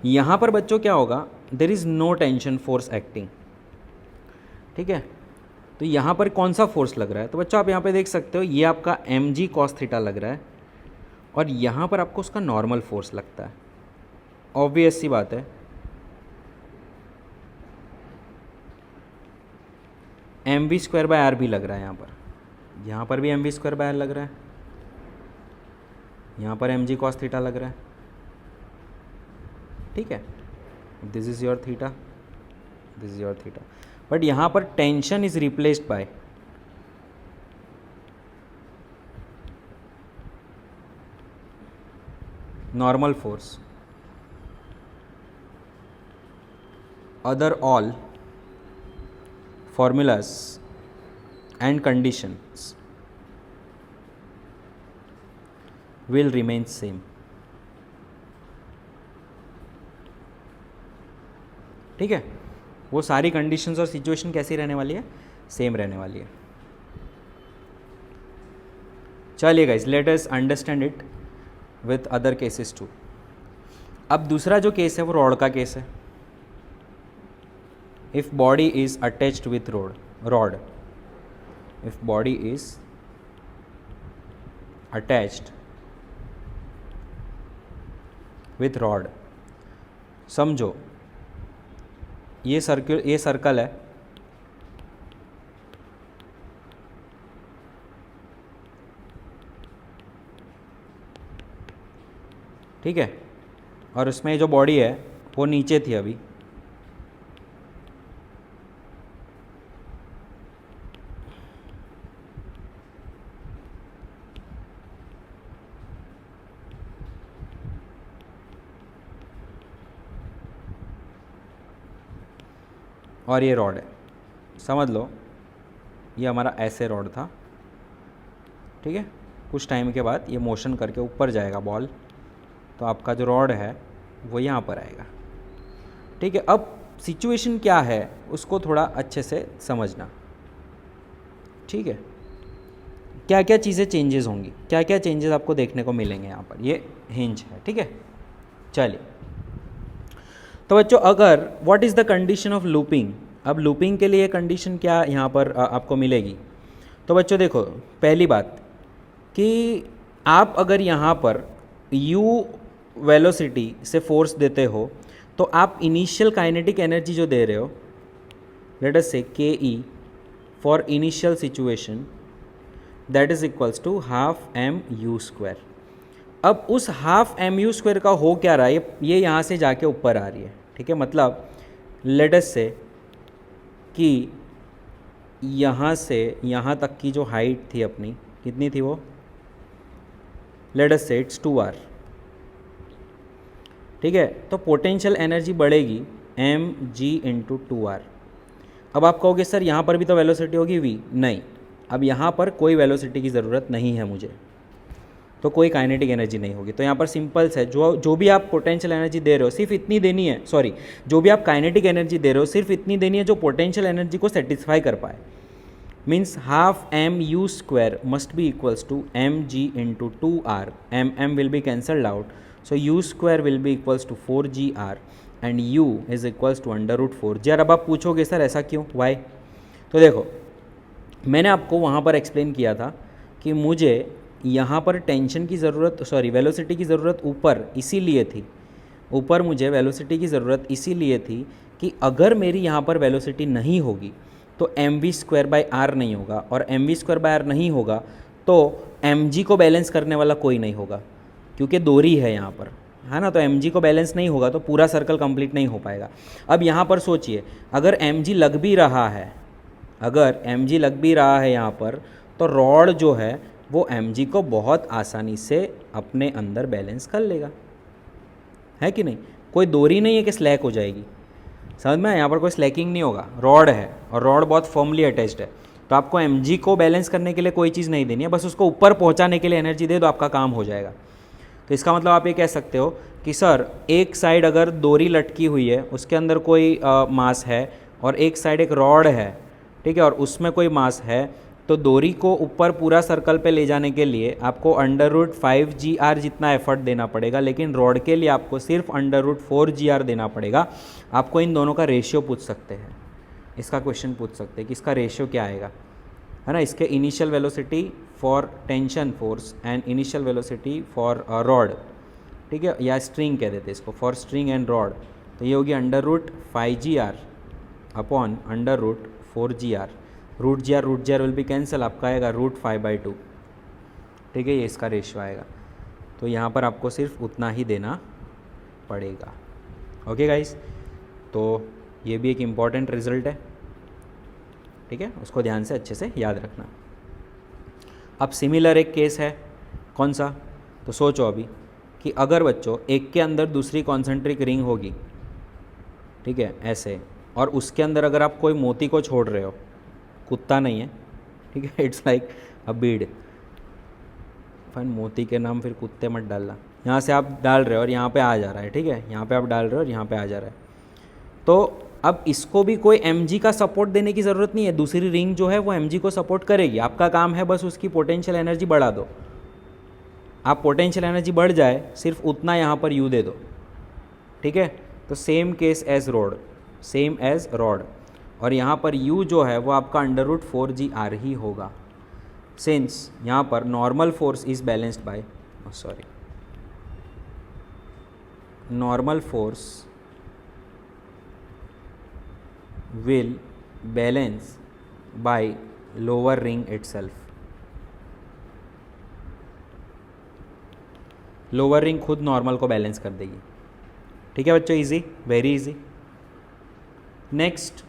यहाँ पर बच्चों क्या होगा, there is no tension force acting, ठीक है। तो यहाँ पर कौन सा फोर्स लग रहा है? तो बच्चों आप यहाँ पे देख सकते हो, ये आपका mg cos थीटा लग रहा है और यहाँ पर आपको उसका नॉर्मल फोर्स लगता है। ऑब्वियस सी बात है, mv²/r भी लग रहा है यहाँ पर भी mv²/r लग रहा है, यहाँ पर mg cos थीटा लग रहा है, ठीक है। This is your theta, this is your theta, but यहाँ पर tension is replaced by normal force. Other all formulas and conditions will remain same, ठीक है। वो सारी कंडीशंस और सिचुएशन कैसी रहने वाली है, सेम रहने वाली है। चलिए guys, let us understand it with other cases too. अब दूसरा जो केस है वो रॉड का केस है। if body is attached with rod, if body is attached with rod, समझो ये सर्कल है, ठीक है, और उसमें जो बॉडी है वो नीचे थी अभी, और ये रॉड है, समझ लो ये हमारा ऐसे रॉड था, ठीक है। कुछ टाइम के बाद ये मोशन करके ऊपर जाएगा बॉल, तो आपका जो रॉड है वो यहाँ पर आएगा, ठीक है। अब सिचुएशन क्या है उसको थोड़ा अच्छे से समझना, ठीक है। क्या क्या चीज़ें चेंजेस होंगी, क्या क्या चेंजेस आपको देखने को मिलेंगे यहाँ पर, ये हिंज है, ठीक है। चलिए, तो बच्चों अगर what is the condition of looping, अब लूपिंग के लिए कंडीशन क्या यहाँ पर आपको मिलेगी। तो बच्चों देखो, पहली बात कि आप अगर यहाँ पर u वेलोसिटी से फोर्स देते हो तो आप इनिशियल काइनेटिक एनर्जी जो दे रहे हो, late us say K E for initial situation, that is equals to half M U square. अब उस हाफ एम यू स्क्वायर का हो क्या रहा है, ये यहाँ से जाके ऊपर आ रही है, ठीक है। मतलब लेट अस से कि यहाँ से यहाँ तक की जो हाइट थी अपनी, कितनी थी वो, late us say it's 2r, ठीक है। तो पोटेंशियल एनर्जी बढ़ेगी mg इंटू 2r। अब आप कहोगे सर यहाँ पर भी तो वेलोसिटी होगी v, नहीं, अब यहाँ पर कोई वेलोसिटी की ज़रूरत नहीं है मुझे, तो कोई काइनेटिक एनर्जी नहीं होगी। तो यहाँ पर सिंपल्स है, जो भी आप पोटेंशियल एनर्जी दे रहे हो सिर्फ इतनी देनी है, सॉरी जो भी आप काइनेटिक एनर्जी दे रहे हो सिर्फ इतनी देनी है जो पोटेंशियल एनर्जी को सेटिस्फाई कर पाए। Means half M U square must be equals to M G into 2r, M will be cancelled out, so you square will be equals to 4gr and u is equals to √4g। अब आप पूछोगे sir ऐसा क्यों, Y? तो देखो मैंने आपको वहाँ पर एक्सप्लेन किया था कि मुझे यहाँ पर टेंशन की ज़रूरत, सॉरी वेलोसिटी की ज़रूरत ऊपर इसीलिए थी, ऊपर मुझे वेलोसिटी की ज़रूरत इसीलिए थी कि अगर मेरी यहाँ पर वेलोसिटी नहीं होगी तो mv²/r नहीं होगा, और mv²/r नहीं होगा तो mg को बैलेंस करने वाला कोई नहीं होगा, क्योंकि दोरी है यहाँ पर, है ना। तो mg को बैलेंस नहीं होगा तो पूरा सर्कल कंप्लीट नहीं हो पाएगा। अब यहाँ पर सोचिए, अगर mg लग भी रहा है, अगर mg लग भी रहा है यहाँ पर, तो रॉड जो है वो mg को बहुत आसानी से अपने अंदर बैलेंस कर लेगा, है कि नहीं। कोई दोरी नहीं है कि स्लैक हो जाएगी, समझ में, यहाँ पर कोई स्लैकिंग नहीं होगा, रॉड है और रॉड बहुत फर्मली अटैच्ड है। तो आपको mg को बैलेंस करने के लिए कोई चीज़ नहीं देनी है, बस उसको ऊपर पहुँचाने के लिए एनर्जी दे दो, आपका काम हो जाएगा। तो इसका मतलब आप ये कह सकते हो कि सर एक साइड अगर दोरी लटकी हुई है उसके अंदर कोई मास है, और एक साइड एक रॉड है, ठीक है, और उसमें कोई मास है, तो दोरी को ऊपर पूरा सर्कल पे ले जाने के लिए आपको √5gr जितना एफर्ट देना पड़ेगा, लेकिन रॉड के लिए आपको सिर्फ √4gr देना पड़ेगा। आपको इन दोनों का रेशियो पूछ सकते हैं, इसका क्वेश्चन पूछ सकते हैं कि इसका रेशियो क्या आएगा, है ना। इसके initial velocity for tension force and initial velocity for rod, ठीक है, या स्ट्रिंग कह देते हैं इसको, फॉर स्ट्रिंग एंड रॉड। तो ये होगी √5gr upon √4gr, √gr will be cancel, आपका आएगा √5/2, ठीक है, ये इसका रेशियो आएगा। तो यहाँ पर आपको सिर्फ उतना ही देना पड़ेगा। ओके गाइस, तो ये भी एक इम्पॉर्टेंट रिजल्ट है, ठीक है, उसको ध्यान से अच्छे से याद रखना। अब सिमिलर एक केस है, कौन सा, तो सोचो अभी कि अगर बच्चों एक के अंदर दूसरी कॉन्सेंट्रिक रिंग होगी, ठीक है, ऐसे, और उसके अंदर अगर आप कोई मोती को छोड़ रहे हो, कुत्ता नहीं है, ठीक है, it's like a Beed, fine, मोती के नाम फिर कुत्ते मत डालना। यहाँ से आप डाल रहे हो और यहाँ पे आ जा रहा है, ठीक है, यहाँ पे आप डाल रहे हो और यहाँ पे आ जा रहा है। तो अब इसको भी कोई mg का सपोर्ट देने की ज़रूरत नहीं है, दूसरी रिंग जो है वो mg को सपोर्ट करेगी, आपका काम है बस उसकी पोटेंशियल एनर्जी बढ़ा दो। आप पोटेंशियल एनर्जी बढ़ जाए सिर्फ उतना यहाँ पर u दे दो, ठीक है। तो same case as rod, same as rod, और यहाँ पर u जो है वो आपका √4gr ही होगा, सिंस यहाँ पर normal force is balanced bye, sorry, normal force will balance by lower ring itself। Lower ring खुद नॉर्मल को बैलेंस कर देगी। ठीक है बच्चों, easy, very easy. Next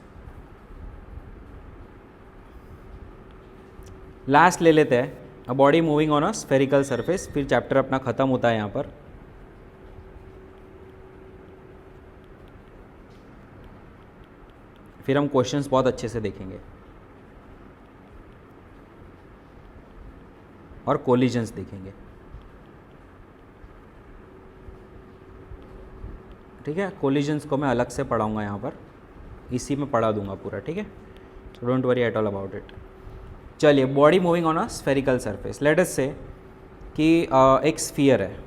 last ले लेते हैं, a body moving on a spherical surface, फिर चैप्टर अपना ख़त्म होता है यहाँ पर। फिर हम क्वेश्चंस बहुत अच्छे से देखेंगे और कोलिजन्स देखेंगे। ठीक है, कोलिजन्स को मैं अलग से पढ़ाऊँगा यहाँ पर, इसी में पढ़ा दूंगा पूरा। ठीक है, so don't worry at all about it. चलिए, body moving on a spherical surface, let us say कि एक स्फीयर है।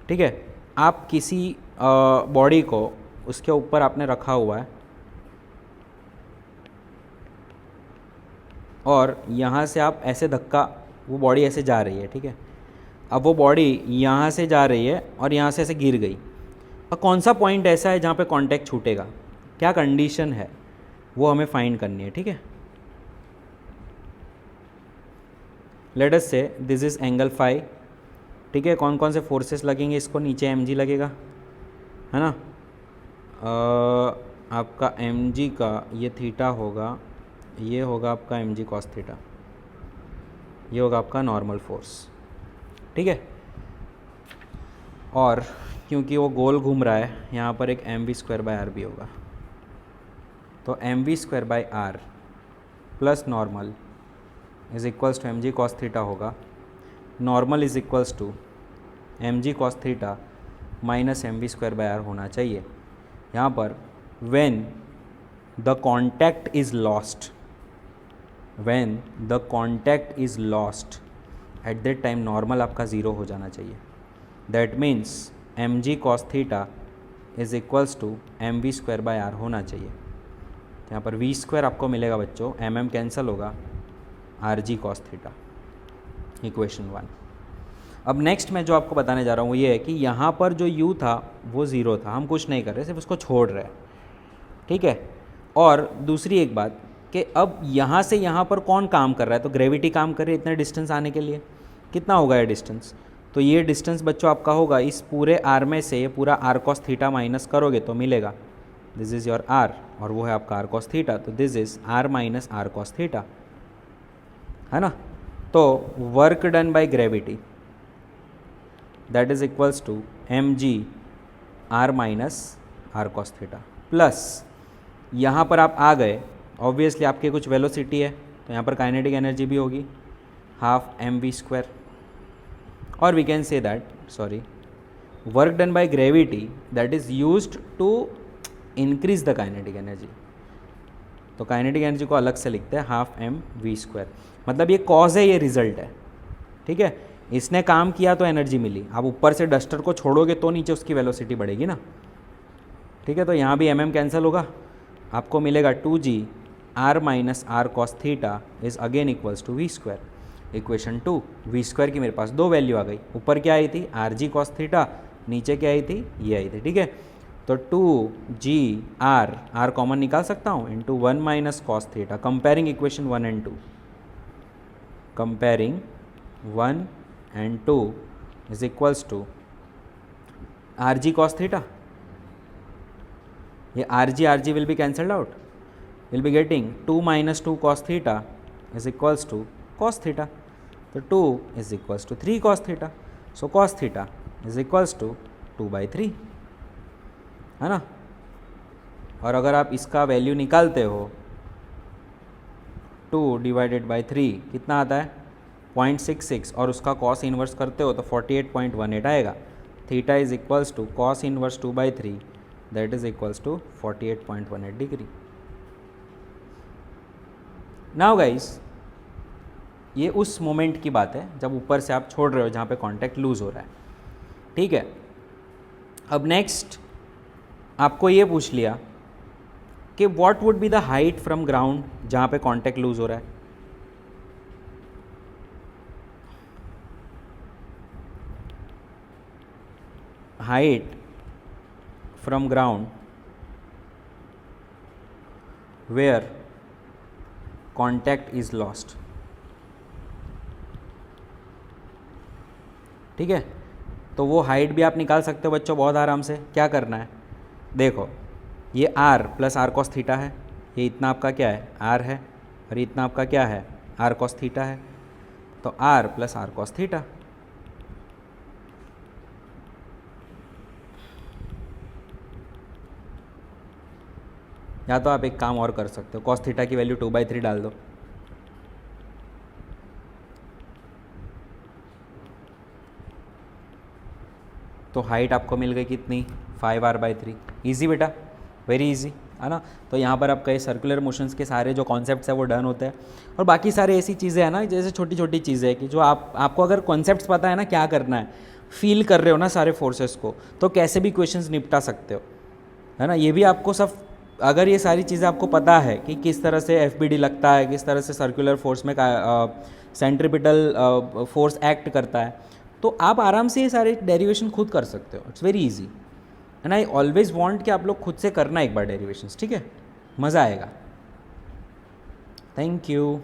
ठीक है, आप किसी बॉडी को उसके ऊपर आपने रखा हुआ है और यहाँ से आप ऐसे धक्का, वो बॉडी ऐसे जा रही है। ठीक है, अब वो बॉडी यहाँ से जा रही है और यहाँ से ऐसे गिर गई, और कौन सा पॉइंट ऐसा है जहाँ पे कांटेक्ट छूटेगा, क्या कंडीशन है, वो हमें फाइंड करनी है। ठीक है, लेट अस से दिस इज एंगल फाई। ठीक है, कौन कौन से फोर्सेस लगेंगे, इसको नीचे mg लगेगा, है ना। आपका mg का ये थीटा होगा, ये होगा आपका mg cos थीटा, ये होगा आपका नॉर्मल फोर्स। ठीक है, और क्योंकि वो गोल घूम रहा है, यहाँ पर एक mv²/r भी होगा, तो mv²/r plus normal is equals to mg cos theta होगा। Normal is equals to mg cos theta minus mv²/r होना चाहिए। यहाँ पर when the contact is lost, when the contact is lost at that time normal आपका zero हो जाना चाहिए। That means mg cos theta is equals to mv²/r होना चाहिए। यहाँ पर v² आपको मिलेगा बच्चों, कैंसिल होगा, rg cos थीटा, इक्वेशन 1। अब नेक्स्ट मैं जो आपको बताने जा रहा हूँ वो ये है कि यहाँ पर जो u था वो ज़ीरो था, हम कुछ नहीं कर रहे, सिर्फ उसको छोड़ रहे हैं। ठीक है, और दूसरी एक बात कि अब यहाँ से यहाँ पर कौन काम कर रहा है, तो ग्रेविटी काम कर रही है इतने डिस्टेंस आने के लिए। कितना होगा ये डिस्टेंस, तो ये डिस्टेंस बच्चों आपका होगा, इस पूरे r में से ये पूरा r cos थीटा माइनस करोगे तो मिलेगा दिस इज़ योर r, और वो है आपका r cos थीटा, तो this is r minus r cos थीटा, है ना। तो work done by gravity that is equals to mg r minus r cos थीटा, प्लस यहाँ पर आप आ गए, ऑब्वियसली आपके कुछ वेलोसिटी है तो यहाँ पर काइनेटिक एनर्जी भी होगी हाफ mv², और we can say that sorry work done by gravity that is used to increase the kinetic energy, तो काइनेटिक एनर्जी को अलग से लिखते हैं हाफ mv², मतलब ये कॉज है, ये रिजल्ट है। ठीक है, इसने काम किया तो एनर्जी मिली, आप ऊपर से डस्टर को छोड़ोगे तो नीचे उसकी वेलोसिटी बढ़ेगी ना। ठीक है, तो यहाँ भी कैंसिल होगा, आपको मिलेगा 2g r minus r cos theta is again equals to v²। Equation 2, v² की मेरे पास दो वैल्यू आ गई, ऊपर क्या आई थी rg cos थीटा, नीचे क्या आई थी, ये आई थी। ठीक है, तो 2g r कॉमन निकाल सकता हूँ, into 1 minus cos theta, comparing equation 1 and 2, comparing 1 and 2 is equals to rg cos theta. ये rg will be cancelled out. We'll be getting 2 minus 2 cos theta is equals to cos theta. So 2 is equals to 3 cos theta. So cos theta is equals to 2/3, है ना। और अगर आप इसका value निकालते हो 2 divided by 3 कितना आता है 0.66, और उसका कॉस इन्वर्स करते हो तो 48.18 आएगा। Theta is equals to cos inverse 2/3 that is equals to 48.18 degree. Now guys, ये उस मोमेंट की बात है जब ऊपर से आप छोड़ रहे हो जहाँ पे कांटेक्ट लूज हो रहा है। ठीक है, अब नेक्स्ट आपको ये पूछ लिया कि what would be the height from ground जहाँ पे कांटेक्ट लूज हो रहा है। Height from ground where contact is lost. ठीक है, तो वो हाइट भी आप निकाल सकते हो बच्चों बहुत आराम से। क्या करना है, देखो ये r plus R cos theta है, ये इतना आपका क्या है r है, और इतना आपका क्या है r कॉस थीटा है, तो r plus R cos theta. या तो आप एक काम और कर सकते हो, कॉस थीटा की वैल्यू 2/3 डाल दो, तो हाइट आपको मिल गई कितनी 5r/3। ईजी बेटा, वेरी इजी है ना। तो यहाँ पर आपका ये सर्कुलर मोशंस के सारे जो कॉन्सेप्ट्स है वो डन होते हैं। और बाकी सारे ऐसी चीज़ें हैं ना, जैसे छोटी छोटी चीज़ें हैं कि जो आपको अगर कॉन्सेप्ट्स पता है ना क्या करना है, फील कर रहे हो ना सारे फोर्सेस को, तो कैसे भी क्वेश्चंस निपटा सकते हो, है ना। ये भी आपको सब, अगर ये सारी चीज़ें आपको पता है कि किस तरह से FBD लगता है, किस तरह से सर्कुलर फोर्स में सेंट्रीपिटल फोर्स एक्ट करता है, तो आप आराम से ये सारे डेरिवेशन खुद कर सकते हो। It's very easy and I always want कि आप लोग खुद से करना एक बार डेरिवेशंस, ठीक है, मज़ा आएगा। Thank you.